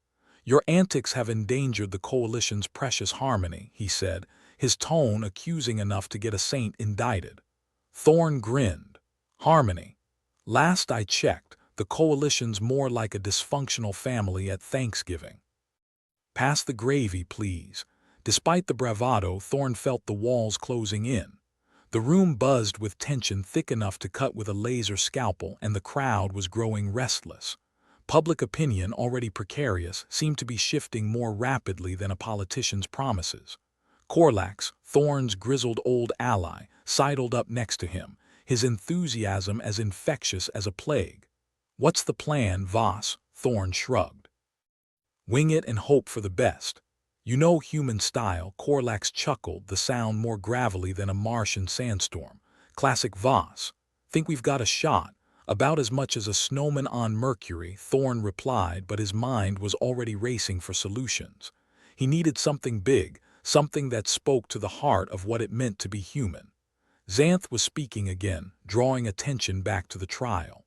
"Your antics have endangered the Coalition's precious harmony," he said, his tone accusing enough to get a saint indicted. Thorn grinned. "Harmony? Last I checked, the Coalition's more like a dysfunctional family at Thanksgiving." "Pass the gravy, please." Despite the bravado, Thorn felt the walls closing in. The room buzzed with tension thick enough to cut with a laser scalpel, and the crowd was growing restless. Public opinion, already precarious, seemed to be shifting more rapidly than a politician's promises. Corlax, Thorn's grizzled old ally, sidled up next to him, his enthusiasm as infectious as a plague. "What's the plan, Voss?" Thorn shrugged. "Wing it and hope for the best. You know human style," Corlax chuckled, the sound more gravelly than a Martian sandstorm. "Classic Voss. Think we've got a shot?" "About as much as a snowman on Mercury," Thorn replied, but his mind was already racing for solutions. He needed something big, something that spoke to the heart of what it meant to be human. Xanth was speaking again, drawing attention back to the trial.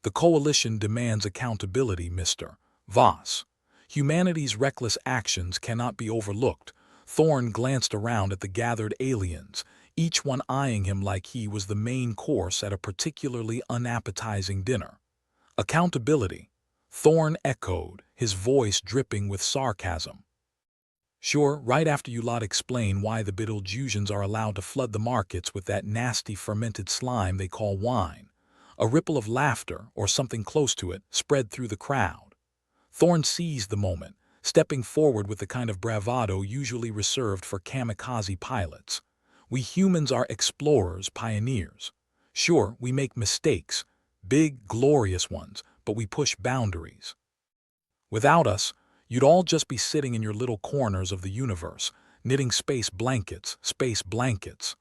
"The Coalition demands accountability, Mr. Voss. Humanity's reckless actions cannot be overlooked." Thorn glanced around at the gathered aliens, each one eyeing him like he was the main course at a particularly unappetizing dinner. "Accountability?" Thorn echoed, his voice dripping with sarcasm. "Sure, right after you lot explain why the Betelgeusians are allowed to flood the markets with that nasty fermented slime they call wine." A ripple of laughter, or something close to it, spread through the crowd. Thorn seized the moment, stepping forward with the kind of bravado usually reserved for kamikaze pilots. "We humans are explorers, pioneers. Sure, we make mistakes, big, glorious ones, but we push boundaries. Without us, you'd all just be sitting in your little corners of the universe, knitting space blankets, space blankets."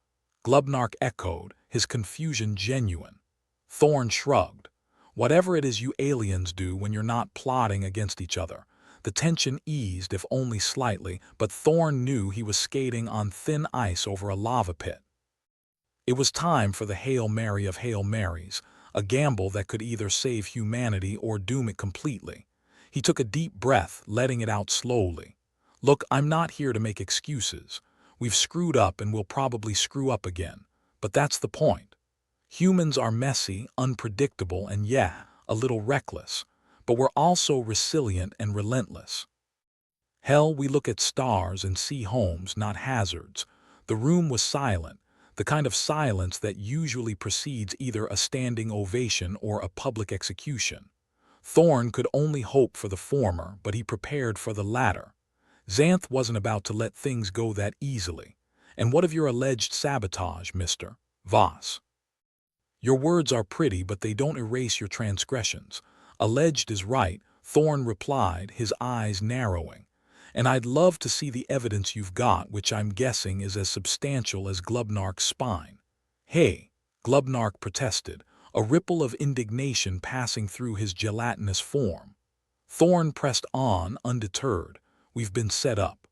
Glubnark echoed, his confusion genuine. Thorn shrugged. "Whatever it is you aliens do when you're not plotting against each other." The tension eased, if only slightly, but Thorn knew he was skating on thin ice over a lava pit. It was time for the Hail Mary of Hail Marys, a gamble that could either save humanity or doom it completely. He took a deep breath, letting it out slowly. Look, I'm not here to make excuses. We've screwed up and we'll probably screw up again. But that's the point. Humans are messy, unpredictable, and yeah, a little reckless. But we're also resilient and relentless. Hell, we look at stars and see homes, not hazards. The room was silent, the kind of silence that usually precedes either a standing ovation or a public execution. Thorn could only hope for the former, but he prepared for the latter. Xanth wasn't about to let things go that easily. And what of your alleged sabotage, Mr. Voss? Your words are pretty, but they don't erase your transgressions. Alleged is right, Thorn replied, his eyes narrowing. And I'd love to see the evidence you've got, which I'm guessing is as substantial as Glubnark's spine. Hey, Glubnark protested, a ripple of indignation passing through his gelatinous form. Thorn pressed on, undeterred. We've been set up.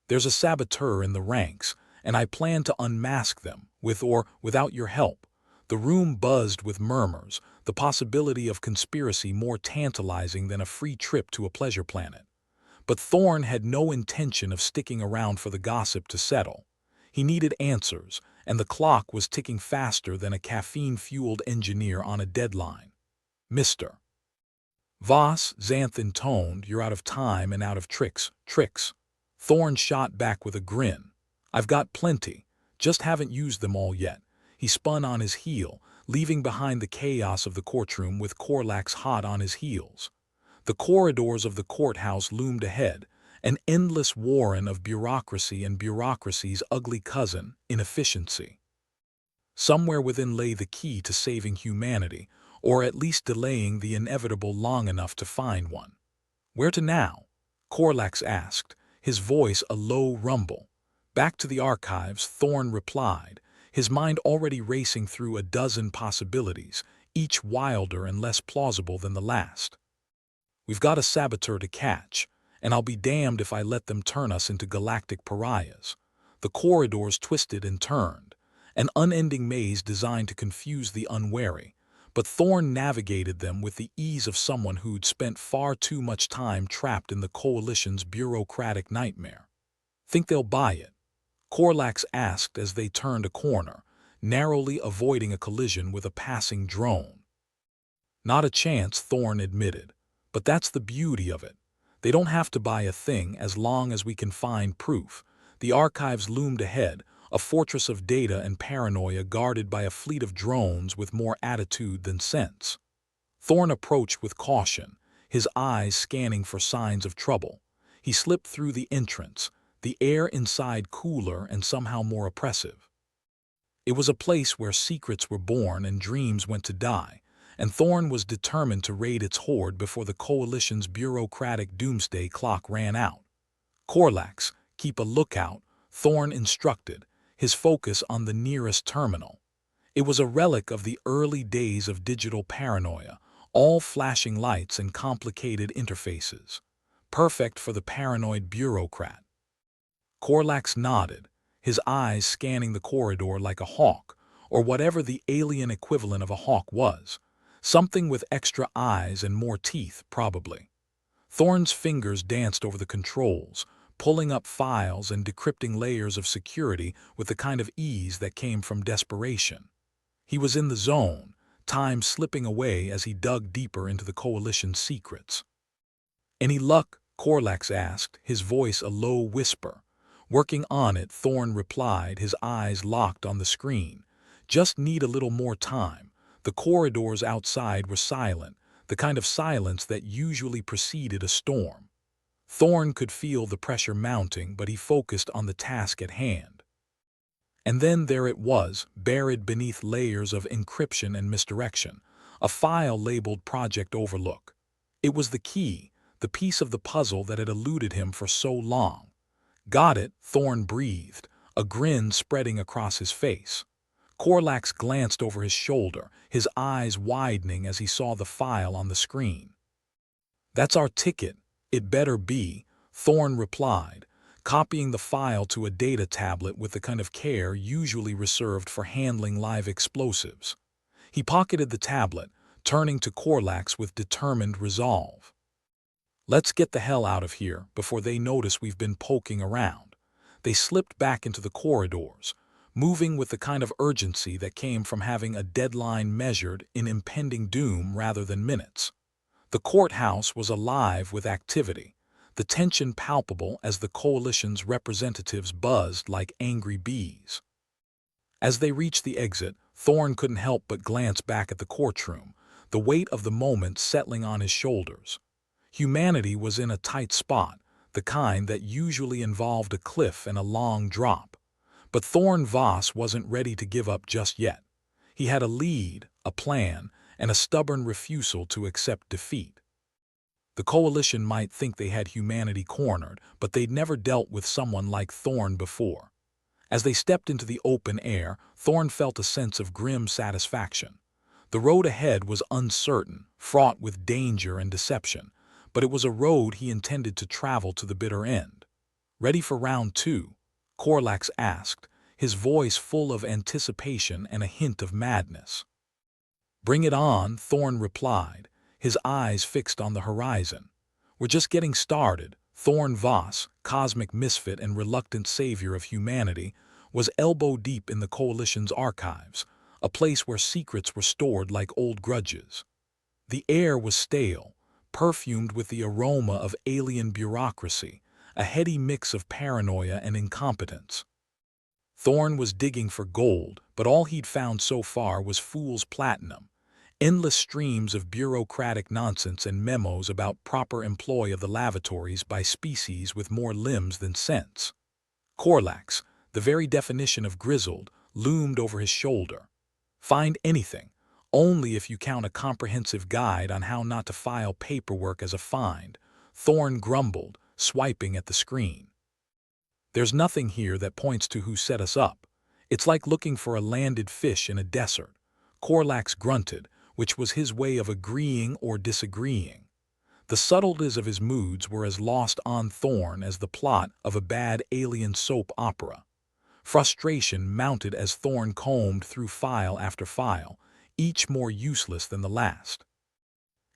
There's a saboteur in the ranks, and I plan to unmask them, with or without your help. The room buzzed with murmurs, the possibility of conspiracy more tantalizing than a free trip to a pleasure planet. But Thorn had no intention of sticking around for the gossip to settle. He needed answers, and the clock was ticking faster than a caffeine-fueled engineer on a deadline. Mr. Voss, Xanth intoned, you're out of time and out of tricks. Tricks. Thorn shot back with a grin. I've got plenty, just haven't used them all yet. He spun on his heel, leaving behind the chaos of the courtroom with Korlax hot on his heels. The corridors of the courthouse loomed ahead, an endless warren of bureaucracy and bureaucracy's ugly cousin, inefficiency. Somewhere within lay the key to saving humanity, or at least delaying the inevitable long enough to find one. Where to now? Korlax asked, his voice a low rumble. Back to the archives, Thorn replied, his mind already racing through a dozen possibilities, each wilder and less plausible than the last. We've got a saboteur to catch, and I'll be damned if I let them turn us into galactic pariahs. The corridors twisted and turned, an unending maze designed to confuse the unwary, but Thorn navigated them with the ease of someone who'd spent far too much time trapped in the Coalition's bureaucratic nightmare. Think they'll buy it? Korlax asked as they turned a corner, narrowly avoiding a collision with a passing drone. Not a chance, Thorn admitted. But that's the beauty of it. They don't have to buy a thing as long as we can find proof. The archives loomed ahead, a fortress of data and paranoia guarded by a fleet of drones with more attitude than sense. Thorn approached with caution, his eyes scanning for signs of trouble. He slipped through the entrance, the air inside cooler and somehow more oppressive. It was a place where secrets were born and dreams went to die, and Thorn was determined to raid its hoard before the Coalition's bureaucratic doomsday clock ran out. Korlax, keep a lookout, Thorn instructed, his focus on the nearest terminal. It was a relic of the early days of digital paranoia, all flashing lights and complicated interfaces. Perfect for the paranoid bureaucrat. Korlax nodded, his eyes scanning the corridor like a hawk, or whatever the alien equivalent of a hawk was. Something with extra eyes and more teeth, probably. Thorn's fingers danced over the controls, pulling up files and decrypting layers of security with the kind of ease that came from desperation. He was in the zone, time slipping away as he dug deeper into the Coalition's secrets. Any luck? Korlax asked, his voice a low whisper. Working on it, Thorn replied, his eyes locked on the screen. Just need a little more time. The corridors outside were silent, the kind of silence that usually preceded a storm. Thorn could feel the pressure mounting, but he focused on the task at hand. And then there it was, buried beneath layers of encryption and misdirection, a file labeled Project Overlook. It was the key, the piece of the puzzle that had eluded him for so long. Got it, Thorn breathed, a grin spreading across his face. Korlax glanced over his shoulder, his eyes widening as he saw the file on the screen. That's our ticket. It better be, Thorn replied, copying the file to a data tablet with the kind of care usually reserved for handling live explosives. He pocketed the tablet, turning to Corlax with determined resolve. "Let's get the hell out of here before they notice we've been poking around." They slipped back into the corridors, moving with the kind of urgency that came from having a deadline measured in impending doom rather than minutes. The courthouse was alive with activity, the tension palpable as the coalition's representatives buzzed like angry bees. As they reached the exit, Thorn couldn't help but glance back at the courtroom, the weight of the moment settling on his shoulders. Humanity was in a tight spot, the kind that usually involved a cliff and a long drop. But Thorn Voss wasn't ready to give up just yet. He had a lead, a plan, and a stubborn refusal to accept defeat. The coalition might think they had humanity cornered, but they'd never dealt with someone like Thorn before. As they stepped into the open air, Thorn felt a sense of grim satisfaction. The road ahead was uncertain, fraught with danger and deception, but it was a road he intended to travel to the bitter end. "Ready for round two?" Corlax asked, his voice full of anticipation and a hint of madness. "Bring it on," Thorn replied, his eyes fixed on the horizon. "We're just getting started." Thorn Voss, cosmic misfit and reluctant savior of humanity, was elbow-deep in the Coalition's archives, a place where secrets were stored like old grudges. The air was stale, perfumed with the aroma of alien bureaucracy, a heady mix of paranoia and incompetence. Thorn was digging for gold, but all he'd found so far was fool's platinum, endless streams of bureaucratic nonsense and memos about proper employ of the lavatories by species with more limbs than sense. Corlax, the very definition of grizzled, loomed over his shoulder. "Find anything, only if you count a comprehensive guide on how not to file paperwork as a find," Thorn grumbled, swiping at the screen. "There's nothing here that points to who set us up. It's like looking for a landed fish in a desert." Corlax grunted, which was his way of agreeing or disagreeing. The subtleties of his moods were as lost on Thorn as the plot of a bad alien soap opera. Frustration mounted as Thorn combed through file after file, each more useless than the last.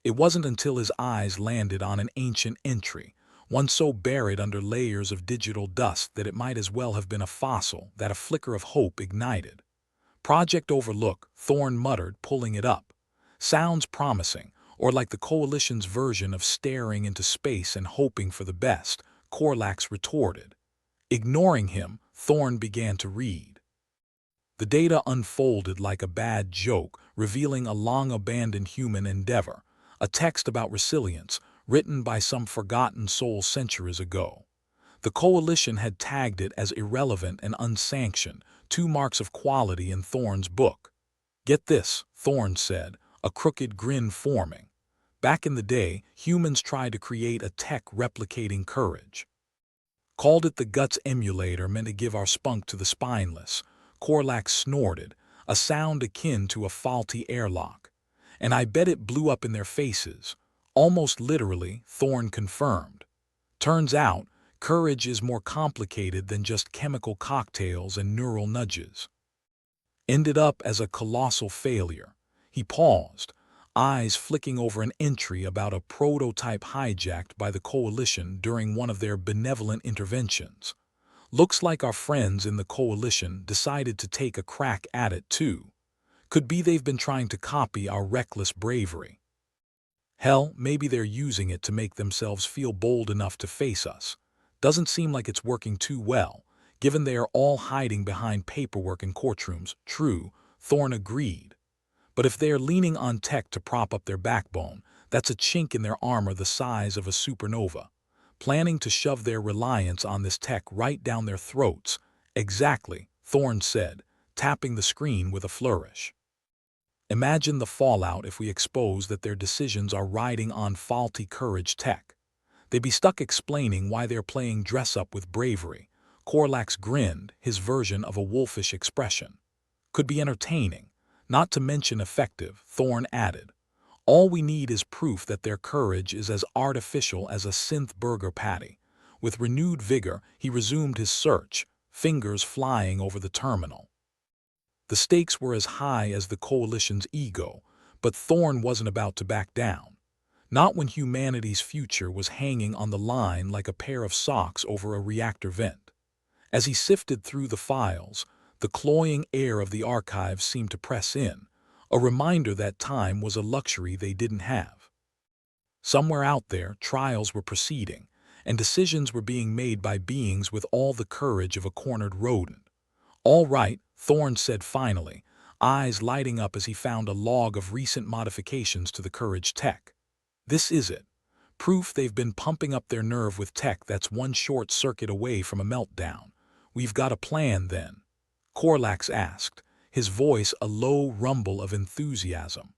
It wasn't until his eyes landed on an ancient entry, one so buried under layers of digital dust that it might as well have been a fossil, that a flicker of hope ignited. "Project Overlook," Thorn muttered, pulling it up. "Sounds promising, or like the Coalition's version of staring into space and hoping for the best," Corlax retorted. Ignoring him, Thorn began to read. The data unfolded like a bad joke, revealing a long-abandoned human endeavor, a text about resilience, written by some forgotten soul centuries ago. The Coalition had tagged it as irrelevant and unsanctioned, 2 marks of quality in Thorn's book. "Get this," Thorn said, a crooked grin forming. "Back in the day, humans tried to create a tech replicating courage. Called it the Guts Emulator, meant to give our spunk to the spineless." Corlax snorted, a sound akin to a faulty airlock. "And I bet it blew up in their faces." "Almost literally," Thorn confirmed. "Turns out, courage is more complicated than just chemical cocktails and neural nudges." Ended up as a colossal failure. He paused, eyes flicking over an entry about a prototype hijacked by the Coalition during one of their benevolent interventions. "Looks like our friends in the Coalition decided to take a crack at it too. Could be they've been trying to copy our reckless bravery. Hell, maybe they're using it to make themselves feel bold enough to face us. Doesn't seem like it's working too well, given they are all hiding behind paperwork in courtrooms." "True," Thorn agreed. "But if they are leaning on tech to prop up their backbone, that's a chink in their armor the size of a supernova. Planning to shove their reliance on this tech right down their throats." "Exactly," Thorn said, tapping the screen with a flourish. "Imagine the fallout if we expose that their decisions are riding on faulty courage tech. They'd be stuck explaining why they're playing dress-up with bravery." Corlax grinned, his version of a wolfish expression. "Could be entertaining, not to mention effective," Thorn added. "All we need is proof that their courage is as artificial as a synth burger patty." With renewed vigor, he resumed his search, fingers flying over the terminal. The stakes were as high as the coalition's ego, but Thorn wasn't about to back down. Not when humanity's future was hanging on the line like a pair of socks over a reactor vent. As he sifted through the files, the cloying air of the archives seemed to press in, a reminder that time was a luxury they didn't have. Somewhere out there, trials were proceeding, and decisions were being made by beings with all the courage of a cornered rodent. "All right," Thorn said finally, eyes lighting up as he found a log of recent modifications to the Courage tech. "This is it. Proof they've been pumping up their nerve with tech that's one short circuit away from a meltdown. We've got a plan, then?" Korlax asked, his voice a low rumble of enthusiasm.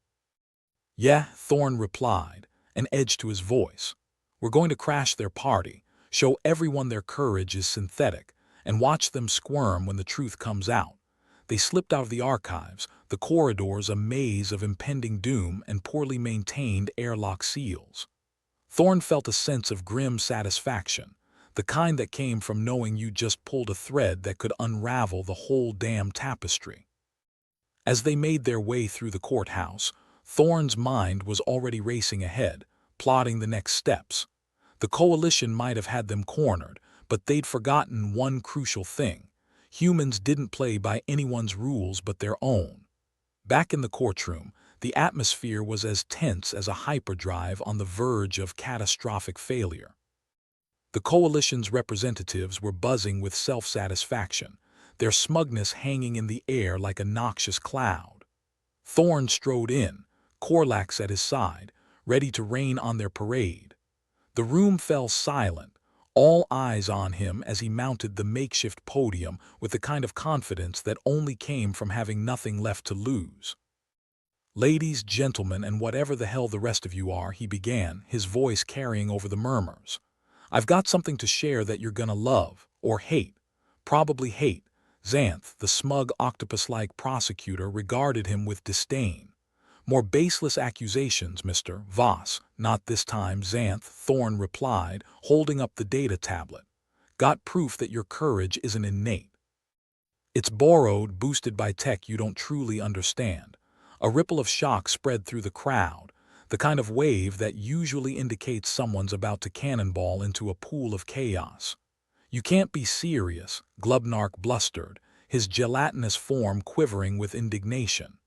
"Yeah," Thorn replied, an edge to his voice. "We're going to crash their party, show everyone their courage is synthetic, and watch them squirm when the truth comes out." They slipped out of the archives, the corridors a maze of impending doom and poorly maintained airlock seals. Thorn felt a sense of grim satisfaction, the kind that came from knowing you just pulled a thread that could unravel the whole damn tapestry. As they made their way through the courthouse, Thorn's mind was already racing ahead, plotting the next steps. The coalition might have had them cornered, but they'd forgotten one crucial thing. Humans didn't play by anyone's rules but their own. Back in the courtroom, the atmosphere was as tense as a hyperdrive on the verge of catastrophic failure. The coalition's representatives were buzzing with self-satisfaction, their smugness hanging in the air like a noxious cloud. Thorn strode in, Korlax at his side, ready to rain on their parade. The room fell silent, all eyes on him as he mounted the makeshift podium with the kind of confidence that only came from having nothing left to lose. "Ladies, gentlemen, and whatever the hell the rest of you are," he began, his voice carrying over the murmurs. "I've got something to share that you're gonna love, or hate. Probably hate." Xanth, the smug octopus-like prosecutor, regarded him with disdain. "More baseless accusations, Mr. Voss." "Not this time, Xanth," Thorn replied, holding up the data tablet. "Got proof that your courage isn't innate. It's borrowed, boosted by tech you don't truly understand." A ripple of shock spread through the crowd, the kind of wave that usually indicates someone's about to cannonball into a pool of chaos. "You can't be serious," Glubnark blustered, his gelatinous form quivering with indignation.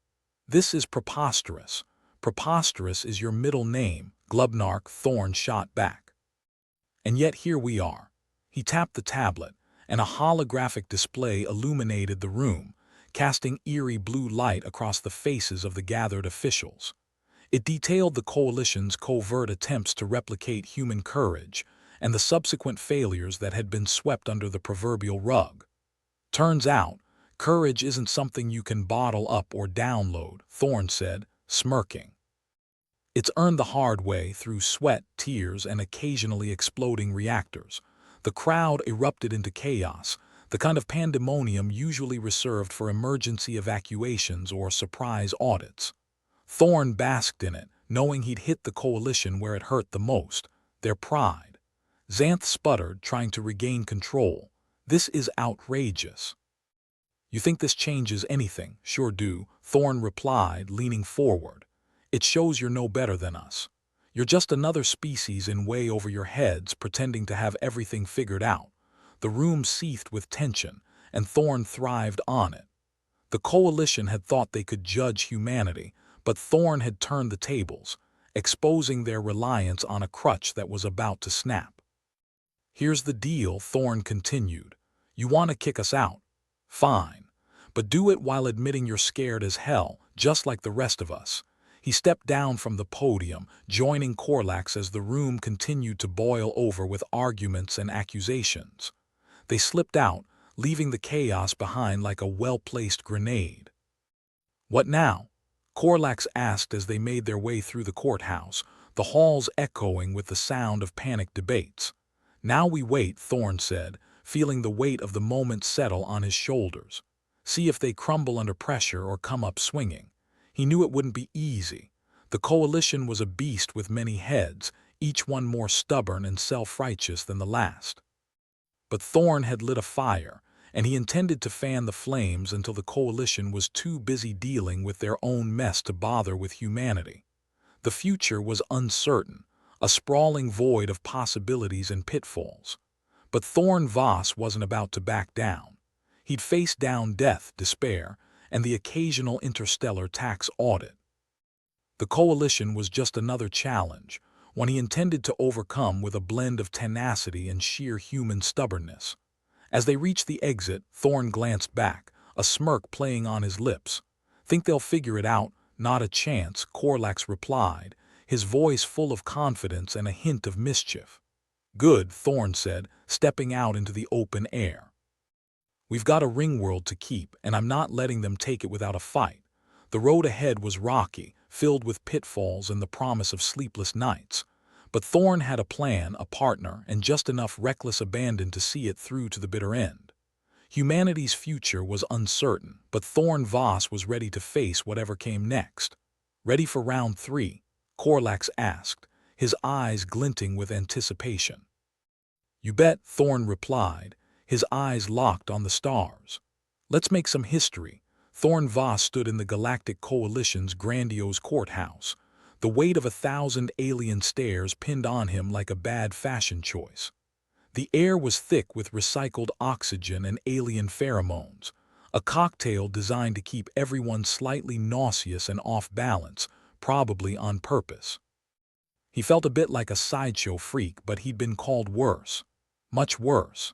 "This is preposterous." "Preposterous is your middle name," Glubnark, Thorn shot back. "And yet here we are." He tapped the tablet, and a holographic display illuminated the room, casting eerie blue light across the faces of the gathered officials. It detailed the coalition's covert attempts to replicate human courage and the subsequent failures that had been swept under the proverbial rug. "Turns out, courage isn't something you can bottle up or download," Thorn said, smirking. "It's earned the hard way through sweat, tears, and occasionally exploding reactors." The crowd erupted into chaos, the kind of pandemonium usually reserved for emergency evacuations or surprise audits. Thorn basked in it, knowing he'd hit the coalition where it hurt the most, their pride. Xanth sputtered, trying to regain control. "This is outrageous." "You think this changes anything?" "Sure do," Thorn replied, leaning forward. "It shows you're no better than us. You're just another species in way over your heads pretending to have everything figured out." The room seethed with tension, and Thorn thrived on it. The coalition had thought they could judge humanity, but Thorn had turned the tables, exposing their reliance on a crutch that was about to snap. "Here's the deal," Thorn continued. "You want to kick us out? Fine. But do it while admitting you're scared as hell, just like the rest of us." He stepped down from the podium, joining Korlax as the room continued to boil over with arguments and accusations. They slipped out, leaving the chaos behind like a well-placed grenade. "What now?" Korlax asked as they made their way through the courthouse, the halls echoing with the sound of panicked debates. "Now we wait," Thorn said, feeling the weight of the moment settle on his shoulders. "See if they crumble under pressure or come up swinging." He knew it wouldn't be easy. The coalition was a beast with many heads, each one more stubborn and self-righteous than the last. But Thorn had lit a fire, and he intended to fan the flames until the coalition was too busy dealing with their own mess to bother with humanity. The future was uncertain, a sprawling void of possibilities and pitfalls. But Thorn Voss wasn't about to back down. He'd faced down death, despair, and the occasional interstellar tax audit. The coalition was just another challenge, one he intended to overcome with a blend of tenacity and sheer human stubbornness. As they reached the exit, Thorn glanced back, a smirk playing on his lips. "Think they'll figure it out? Not a chance," Korlax replied, his voice full of confidence and a hint of mischief. "Good," Thorn said, stepping out into the open air. "We've got a Ringworld to keep, and I'm not letting them take it without a fight." The road ahead was rocky, filled with pitfalls and the promise of sleepless nights. But Thorn had a plan, a partner, and just enough reckless abandon to see it through to the bitter end. Humanity's future was uncertain, but Thorn Voss was ready to face whatever came next. "Ready for round 3? Korlax asked, his eyes glinting with anticipation. "You bet," Thorn replied, his eyes locked on the stars. "Let's make some history." Thorn Voss stood in the Galactic Coalition's grandiose courthouse, the weight of 1,000 alien stares pinned on him like a bad fashion choice. The air was thick with recycled oxygen and alien pheromones, a cocktail designed to keep everyone slightly nauseous and off balance, probably on purpose. He felt a bit like a sideshow freak, but he'd been called worse. Much worse.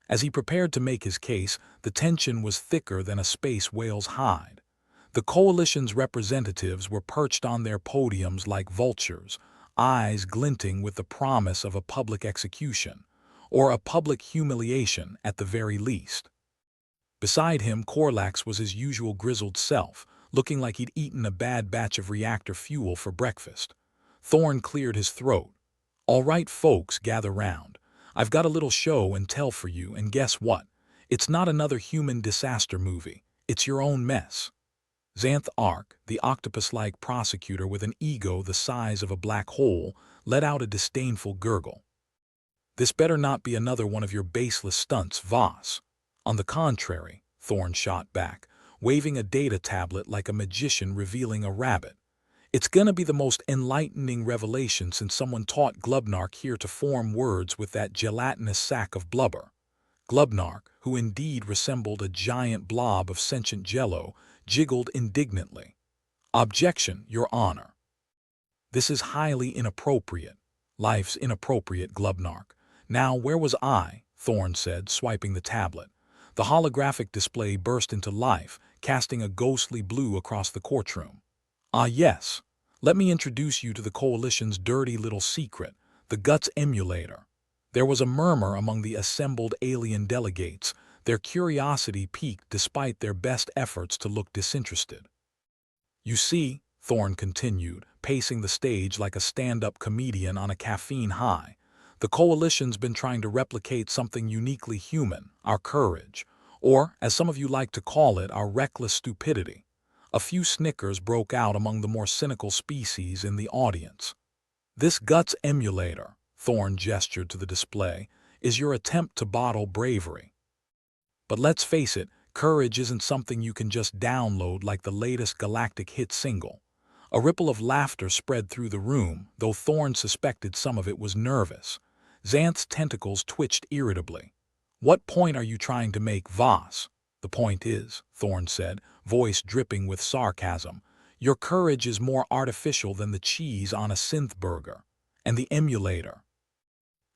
As he prepared to make his case, the tension was thicker than a space whale's hide. The coalition's representatives were perched on their podiums like vultures, eyes glinting with the promise of a public execution, or a public humiliation at the very least. Beside him, Korlax was his usual grizzled self, looking like he'd eaten a bad batch of reactor fuel for breakfast. Thorn cleared his throat. "All right, folks, gather round. I've got a little show and tell for you, and guess what? It's not another human disaster movie. It's your own mess." Xanth Arc, the octopus-like prosecutor with an ego the size of a black hole, let out a disdainful gurgle. "This better not be another one of your baseless stunts, Voss." "On the contrary," Thorn shot back, waving a data tablet like a magician revealing a rabbit. "It's gonna be the most enlightening revelation since someone taught Glubnark here to form words with that gelatinous sack of blubber." Glubnark, who indeed resembled a giant blob of sentient jello, jiggled indignantly. "Objection, Your Honor. This is highly inappropriate." "Life's inappropriate, Glubnark." "Now, where was I?" Thorn said, swiping the tablet. The holographic display burst into life, casting a ghostly blue across the courtroom. "Ah, yes. Let me introduce you to the Coalition's dirty little secret, the Guts Emulator." There was a murmur among the assembled alien delegates, their curiosity piqued despite their best efforts to look disinterested. "You see," Thorn continued, pacing the stage like a stand-up comedian on a caffeine high, "the Coalition's been trying to replicate something uniquely human, our courage, or, as some of you like to call it, our reckless stupidity." A few snickers broke out among the more cynical species in the audience. "This Guts Emulator," Thorn gestured to the display, "is your attempt to bottle bravery. But let's face it, courage isn't something you can just download like the latest Galactic hit single." A ripple of laughter spread through the room, though Thorn suspected some of it was nervous. Xanth's tentacles twitched irritably. "What point are you trying to make, Voss?" "The point is," Thorn said, voice dripping with sarcasm, "your courage is more artificial than the cheese on a synth burger. And the emulator,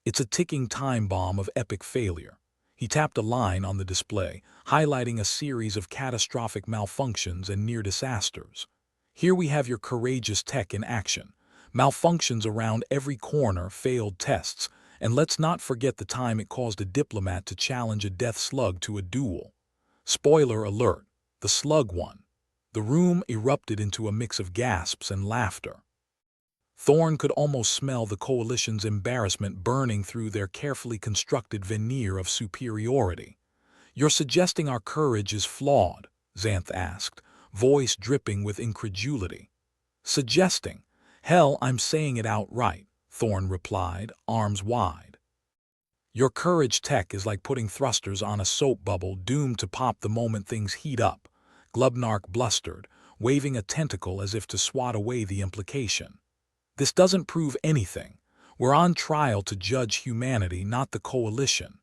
it's a ticking time bomb of epic failure." He tapped a line on the display, highlighting a series of catastrophic malfunctions and near disasters. "Here we have your courageous tech in action. Malfunctions around every corner, failed tests, and let's not forget the time it caused a diplomat to challenge a death slug to a duel. Spoiler alert, the slug won." The room erupted into a mix of gasps and laughter. Thorn could almost smell the Coalition's embarrassment burning through their carefully constructed veneer of superiority. "You're suggesting our courage is flawed?" Xanth asked, voice dripping with incredulity. "Suggesting? Hell, I'm saying it outright," Thorn replied, arms wide. Your courage tech is like putting thrusters on a soap bubble doomed to pop the moment things heat up, Glubnark blustered, waving a tentacle as if to swat away the implication. This doesn't prove anything. We're on trial to judge humanity, not the coalition.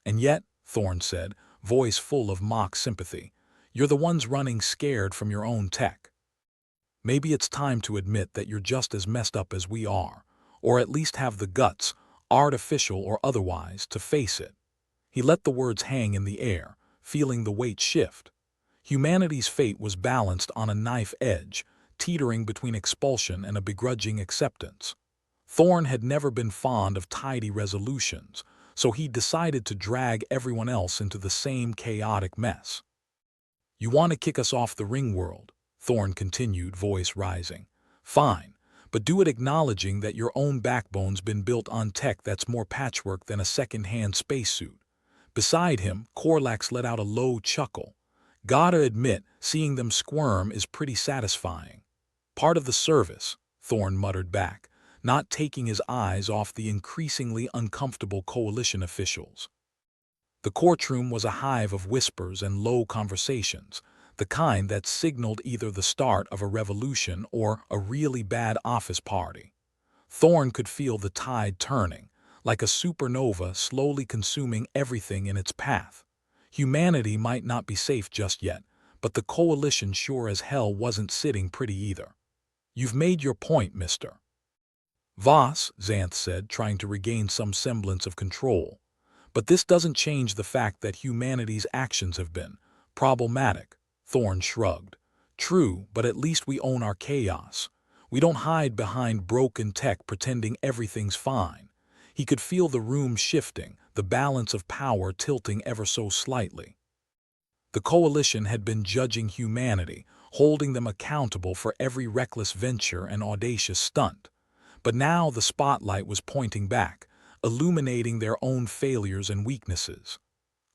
And yet, Thorn said, voice full of mock sympathy, you're the ones running scared from your own tech. Maybe it's time to admit that you're just as messed up as we are, or at least have the guts, artificial or otherwise, to face it. He let the words hang in the air, feeling the weight shift. Humanity's fate was balanced on a knife edge, teetering between expulsion and a begrudging acceptance. Thorn had never been fond of tidy resolutions, so he decided to drag everyone else into the same chaotic mess. You want to kick us off the Ringworld, Thorn continued, voice rising. Fine, but do it acknowledging that your own backbone's been built on tech that's more patchwork than a second-hand spacesuit. Beside him, Korlax let out a low chuckle. Gotta admit, seeing them squirm is pretty satisfying. Part of the service, Thorn muttered back, not taking his eyes off the increasingly uncomfortable coalition officials. The courtroom was a hive of whispers and low conversations, the kind that signaled either the start of a revolution or a really bad office party. Thorn could feel the tide turning, like a supernova slowly consuming everything in its path. Humanity might not be safe just yet, but the coalition sure as hell wasn't sitting pretty either. You've made your point, mister. Voss, Xanth said, trying to regain some semblance of control. But this doesn't change the fact that humanity's actions have been problematic. Thorn shrugged. True, but at least we own our chaos. We don't hide behind broken tech pretending everything's fine. He could feel the room shifting, the balance of power tilting ever so slightly. The coalition had been judging humanity, holding them accountable for every reckless venture and audacious stunt. But now the spotlight was pointing back, illuminating their own failures and weaknesses.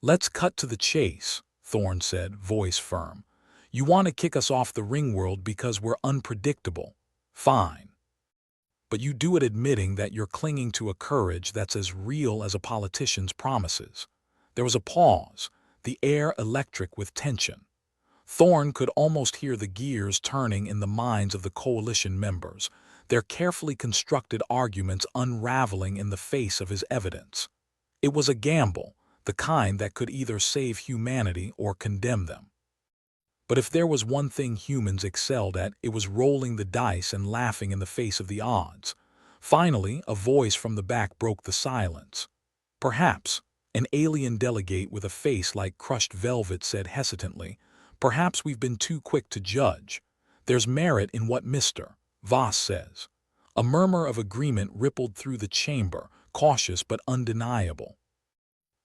Let's cut to the chase, Thorn said, voice firm. You want to kick us off the Ringworld because we're unpredictable. Fine. But you do it admitting that you're clinging to a courage that's as real as a politician's promises. There was a pause, the air electric with tension. Thorn could almost hear the gears turning in the minds of the coalition members, their carefully constructed arguments unraveling in the face of his evidence. It was a gamble, the kind that could either save humanity or condemn them. But if there was one thing humans excelled at, it was rolling the dice and laughing in the face of the odds. Finally, a voice from the back broke the silence. Perhaps, an alien delegate with a face like crushed velvet said hesitantly, perhaps we've been too quick to judge. There's merit in what Mr. Voss says. A murmur of agreement rippled through the chamber, cautious but undeniable.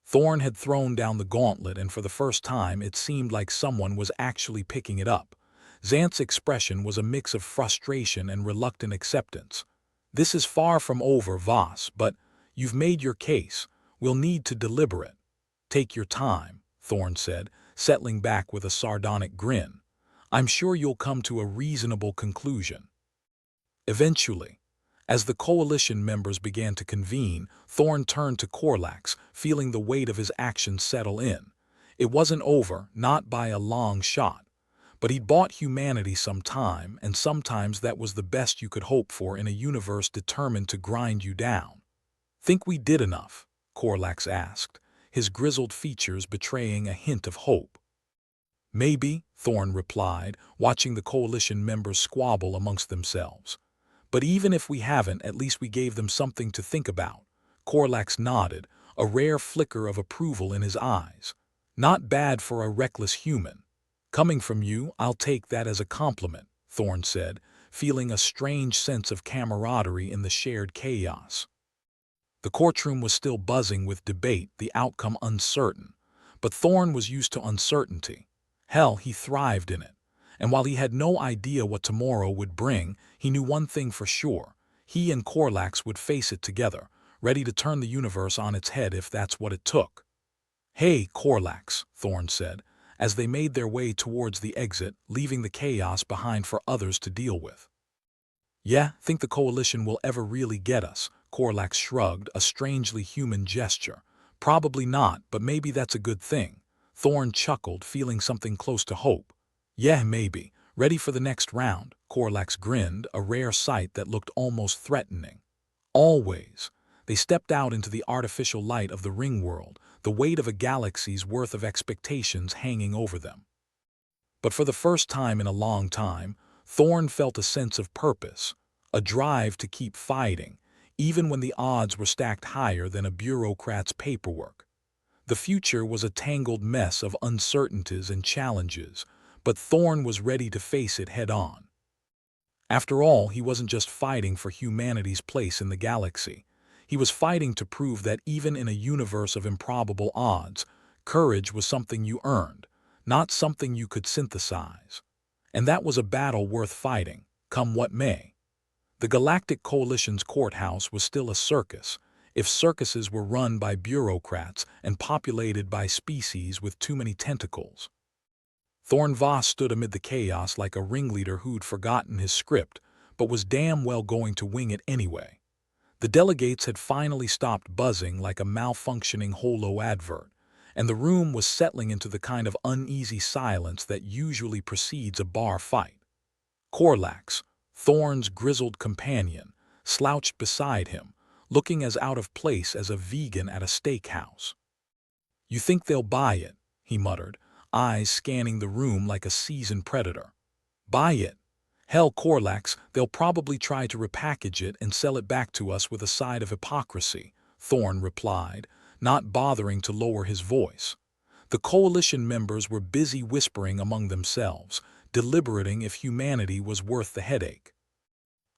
Thorn had thrown down the gauntlet, and for the first time it seemed like someone was actually picking it up. Xanth's expression was a mix of frustration and reluctant acceptance. This is far from over, Voss, but you've made your case. We'll need to deliberate. Take your time, Thorn said, settling back with a sardonic grin. I'm sure you'll come to a reasonable conclusion. Eventually, as the coalition members began to convene, Thorn turned to Korlax, feeling the weight of his actions settle in. It wasn't over, not by a long shot. But he'd bought humanity some time, and sometimes that was the best you could hope for in a universe determined to grind you down. Think we did enough? Korlax asked, his grizzled features betraying a hint of hope. Maybe, Thorn replied, watching the coalition members squabble amongst themselves. But even if we haven't, at least we gave them something to think about. Korlax nodded, a rare flicker of approval in his eyes. Not bad for a reckless human. Coming from you, I'll take that as a compliment, Thorn said, feeling a strange sense of camaraderie in the shared chaos. The courtroom was still buzzing with debate, the outcome uncertain. But Thorn was used to uncertainty. Hell, he thrived in it. And while he had no idea what tomorrow would bring, he knew one thing for sure. He and Korlax would face it together, ready to turn the universe on its head if that's what it took. Hey, Korlax, Thorn said, as they made their way towards the exit, leaving the chaos behind for others to deal with. Yeah, think the coalition will ever really get us? Korlax shrugged, a strangely human gesture. Probably not, but maybe that's a good thing. Thorn chuckled, feeling something close to hope. Yeah, maybe. Ready for the next round? Corlax grinned, a rare sight that looked almost threatening. Always. They stepped out into the artificial light of the Ringworld, the weight of a galaxy's worth of expectations hanging over them. But for the first time in a long time, Thorn felt a sense of purpose, a drive to keep fighting, even when the odds were stacked higher than a bureaucrat's paperwork. The future was a tangled mess of uncertainties and challenges, but Thorn was ready to face it head-on. After all, he wasn't just fighting for humanity's place in the galaxy. He was fighting to prove that even in a universe of improbable odds, courage was something you earned, not something you could synthesize. And that was a battle worth fighting, come what may. The Galactic Coalition's courthouse was still a circus, if circuses were run by bureaucrats and populated by species with too many tentacles. Thorn Voss stood amid the chaos like a ringleader who'd forgotten his script, but was damn well going to wing it anyway. The delegates had finally stopped buzzing like a malfunctioning holo advert, and the room was settling into the kind of uneasy silence that usually precedes a bar fight. Corlax, Thorn's grizzled companion, slouched beside him, looking as out of place as a vegan at a steakhouse. "You think they'll buy it?" he muttered, eyes scanning the room like a seasoned predator. "Buy it? Hell, Corlax, they'll probably try to repackage it and sell it back to us with a side of hypocrisy," Thorn replied, not bothering to lower his voice. The coalition members were busy whispering among themselves, deliberating if humanity was worth the headache.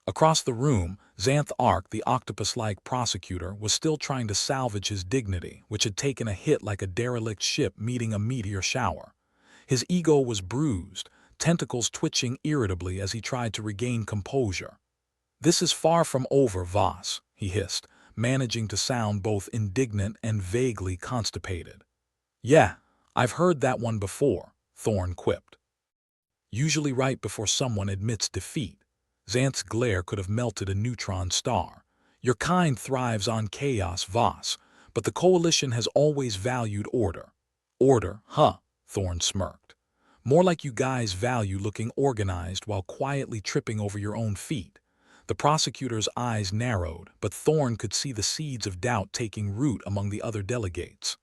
Across the room, Xanth Arc, the octopus-like prosecutor, was still trying to salvage his dignity, which had taken a hit like a derelict ship meeting a meteor shower. His ego was bruised, tentacles twitching irritably as he tried to regain composure. "This is far from over, Voss," he hissed, managing to sound both indignant and vaguely constipated. "Yeah, I've heard that one before," Thorn quipped. Usually right before someone admits defeat. Xanth's glare could have melted a neutron star. "Your kind thrives on chaos, Voss, but the Coalition has always valued order." "Order, huh?" Thorn smirked. "More like you guys value looking organized while quietly tripping over your own feet." The prosecutor's eyes narrowed, but Thorn could see the seeds of doubt taking root among the other delegates.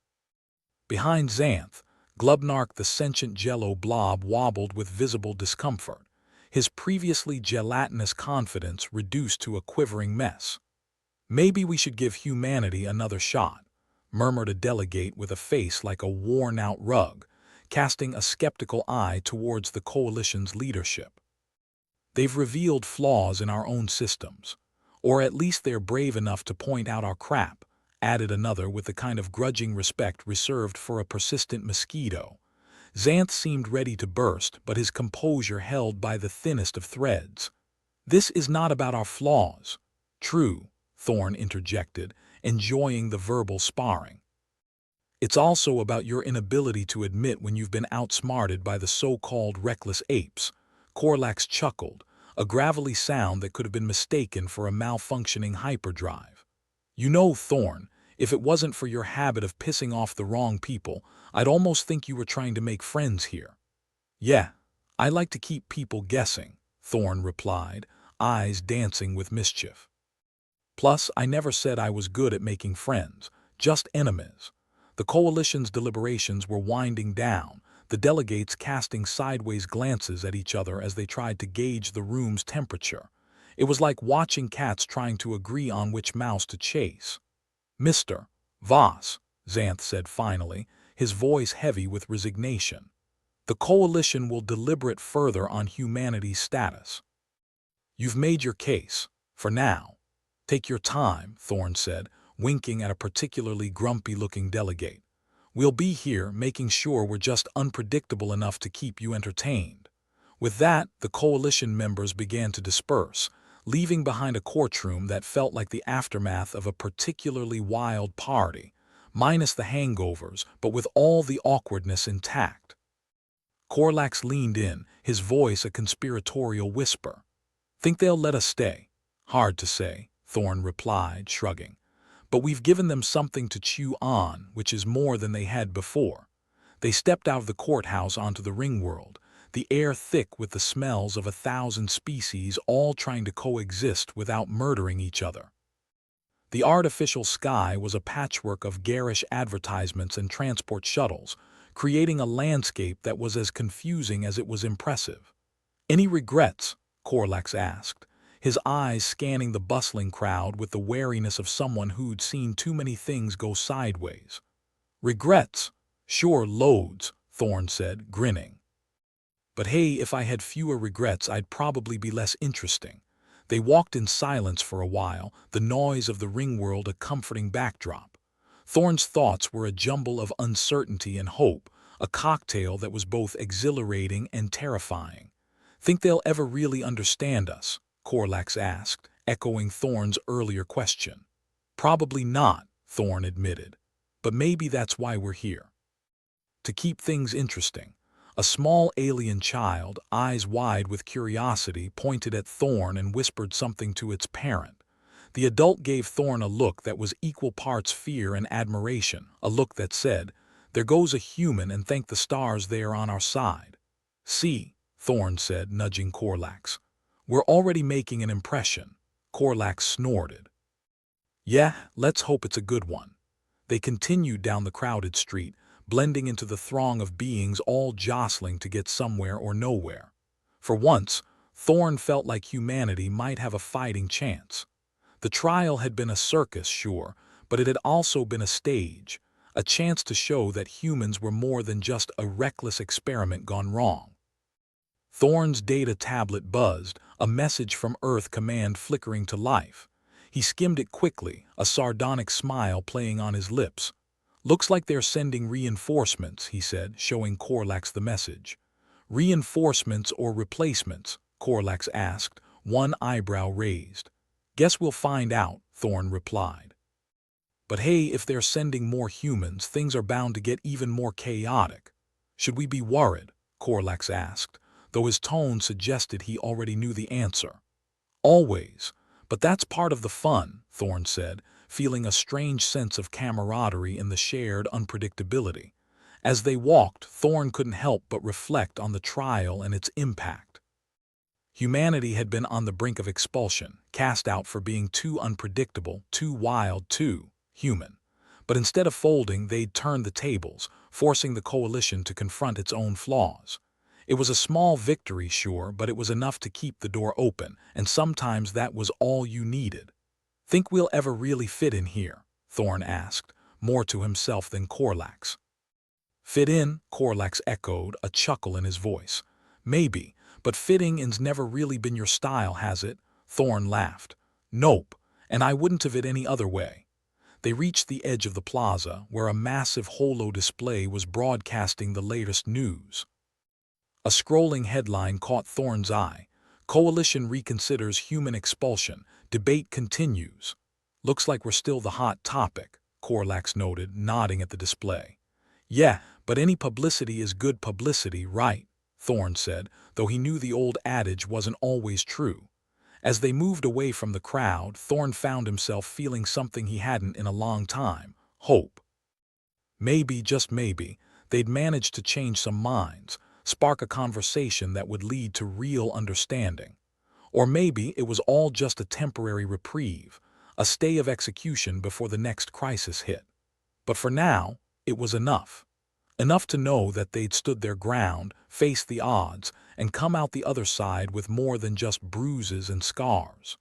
Behind Xanth, Glubnark the sentient jello blob wobbled with visible discomfort, his previously gelatinous confidence reduced to a quivering mess. "Maybe we should give humanity another shot," murmured a delegate with a face like a worn-out rug, casting a skeptical eye towards the Coalition's leadership. "They've revealed flaws in our own systems. Or at least they're brave enough to point out our crap," added another with the kind of grudging respect reserved for a persistent mosquito. Xanth seemed ready to burst, but his composure held by the thinnest of threads. "This is not about our flaws." "True," Thorn interjected, enjoying the verbal sparring. "It's also about your inability to admit when you've been outsmarted by the so-called reckless apes." Corlax chuckled, a gravelly sound that could have been mistaken for a malfunctioning hyperdrive. "You know, Thorn, if it wasn't for your habit of pissing off the wrong people, I'd almost think you were trying to make friends here." "Yeah, I like to keep people guessing," Thorn replied, eyes dancing with mischief. "Plus, I never said I was good at making friends, just enemies." The Coalition's deliberations were winding down, the delegates casting sideways glances at each other as they tried to gauge the room's temperature. It was like watching cats trying to agree on which mouse to chase. "Mr. Voss," Xanth said finally, his voice heavy with resignation, "the Coalition will deliberate further on humanity's status. You've made your case, for now. Take your time," Thorn said, winking at a particularly grumpy-looking delegate. "We'll be here, making sure we're just unpredictable enough to keep you entertained." With that, the Coalition members began to disperse, leaving behind a courtroom that felt like the aftermath of a particularly wild party, minus the hangovers, but with all the awkwardness intact. Corlax leaned in, his voice a conspiratorial whisper. "Think they'll let us stay?" "Hard to say," Thorn replied, shrugging. But we've given them something to chew on, which is more than they had before. They stepped out of the courthouse onto the Ringworld, the air thick with the smells of 1,000 species all trying to coexist without murdering each other. The artificial sky was a patchwork of garish advertisements and transport shuttles, creating a landscape that was as confusing as it was impressive. "Any regrets?" Corlax asked, his eyes scanning the bustling crowd with the wariness of someone who'd seen too many things go sideways. "Regrets? Sure, loads," Thorn said, grinning. "But hey, if I had fewer regrets, I'd probably be less interesting." They walked in silence for a while, the noise of the Ringworld a comforting backdrop. Thorn's thoughts were a jumble of uncertainty and hope, a cocktail that was both exhilarating and terrifying. "Think they'll ever really understand us?" Corlax asked, echoing Thorn's earlier question. "Probably not," Thorn admitted. "But maybe that's why we're here. To keep things interesting." A small alien child, eyes wide with curiosity, pointed at Thorn and whispered something to its parent. The adult gave Thorn a look that was equal parts fear and admiration, a look that said, "There goes a human, and thank the stars they are on our side." "See," Thorn said, nudging Corlax. "We're already making an impression." Corlax snorted. "Yeah, let's hope it's a good one." They continued down the crowded street, blending into the throng of beings all jostling to get somewhere or nowhere. For once, Thorn felt like humanity might have a fighting chance. The trial had been a circus, sure, but it had also been a stage, a chance to show that humans were more than just a reckless experiment gone wrong. Thorn's data tablet buzzed, a message from Earth Command flickering to life. He skimmed it quickly, a sardonic smile playing on his lips. "Looks like they're sending reinforcements," he said, showing Corlax the message. "Reinforcements or replacements?" Corlax asked, one eyebrow raised. "Guess we'll find out," Thorn replied. "But hey, if they're sending more humans, things are bound to get even more chaotic." "Should we be worried?" Corlax asked, though his tone suggested he already knew the answer. "Always. But that's part of the fun," Thorn said, feeling a strange sense of camaraderie in the shared unpredictability. As they walked, Thorn couldn't help but reflect on the trial and its impact. Humanity had been on the brink of expulsion, cast out for being too unpredictable, too wild, too human. But instead of folding, they'd turned the tables, forcing the coalition to confront its own flaws. It was a small victory, sure, but it was enough to keep the door open, and sometimes that was all you needed. "Think we'll ever really fit in here?" Thorn asked, more to himself than Corlax. "Fit in?" Corlax echoed, a chuckle in his voice. "Maybe, but fitting in's never really been your style, has it?" Thorn laughed. "Nope, and I wouldn't have it any other way." They reached the edge of the plaza, where a massive holo display was broadcasting the latest news. A scrolling headline caught Thorn's eye. "Coalition reconsiders human expulsion. Debate continues." "Looks like we're still the hot topic," Corlax noted, nodding at the display. "Yeah, but any publicity is good publicity, right?" Thorn said, though he knew the old adage wasn't always true. As they moved away from the crowd, Thorn found himself feeling something he hadn't in a long time: hope. Maybe, just maybe, they'd managed to change some minds, spark a conversation that would lead to real understanding. Or maybe it was all just a temporary reprieve, a stay of execution before the next crisis hit. But for now, it was enough. Enough to know that they'd stood their ground, faced the odds, and come out the other side with more than just bruises and scars.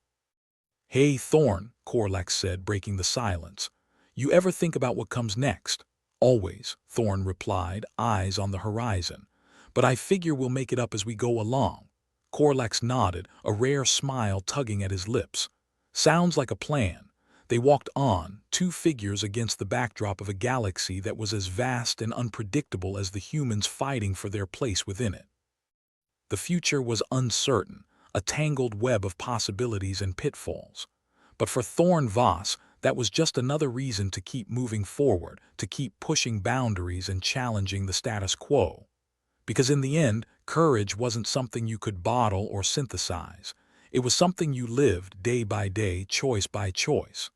"Hey, Thorn," Corlax said, breaking the silence. "You ever think about what comes next?" "Always," Thorn replied, eyes on the horizon. "But I figure we'll make it up as we go along." Corlax nodded, a rare smile tugging at his lips. "Sounds like a plan." They walked on, two figures against the backdrop of a galaxy that was as vast and unpredictable as the humans fighting for their place within it. The future was uncertain, a tangled web of possibilities and pitfalls. But for Thorn Voss, that was just another reason to keep moving forward, to keep pushing boundaries and challenging the status quo. Because in the end, courage wasn't something you could bottle or synthesize. It was something you lived day by day, choice by choice.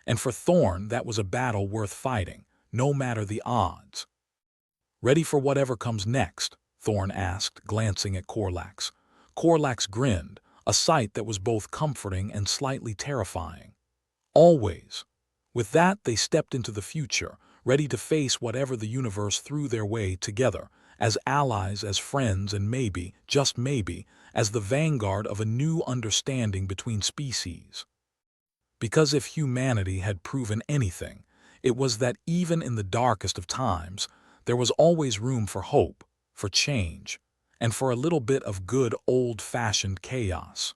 And for Thorn, that was a battle worth fighting, no matter the odds. "Ready for whatever comes next?" Thorn asked, glancing at Corlax. Corlax grinned, a sight that was both comforting and slightly terrifying. "Always." With that, they stepped into the future, ready to face whatever the universe threw their way together, as allies, as friends, and maybe, just maybe, as the vanguard of a new understanding between species. Because if humanity had proven anything, it was that even in the darkest of times, there was always room for hope, for change, and for a little bit of good old-fashioned chaos.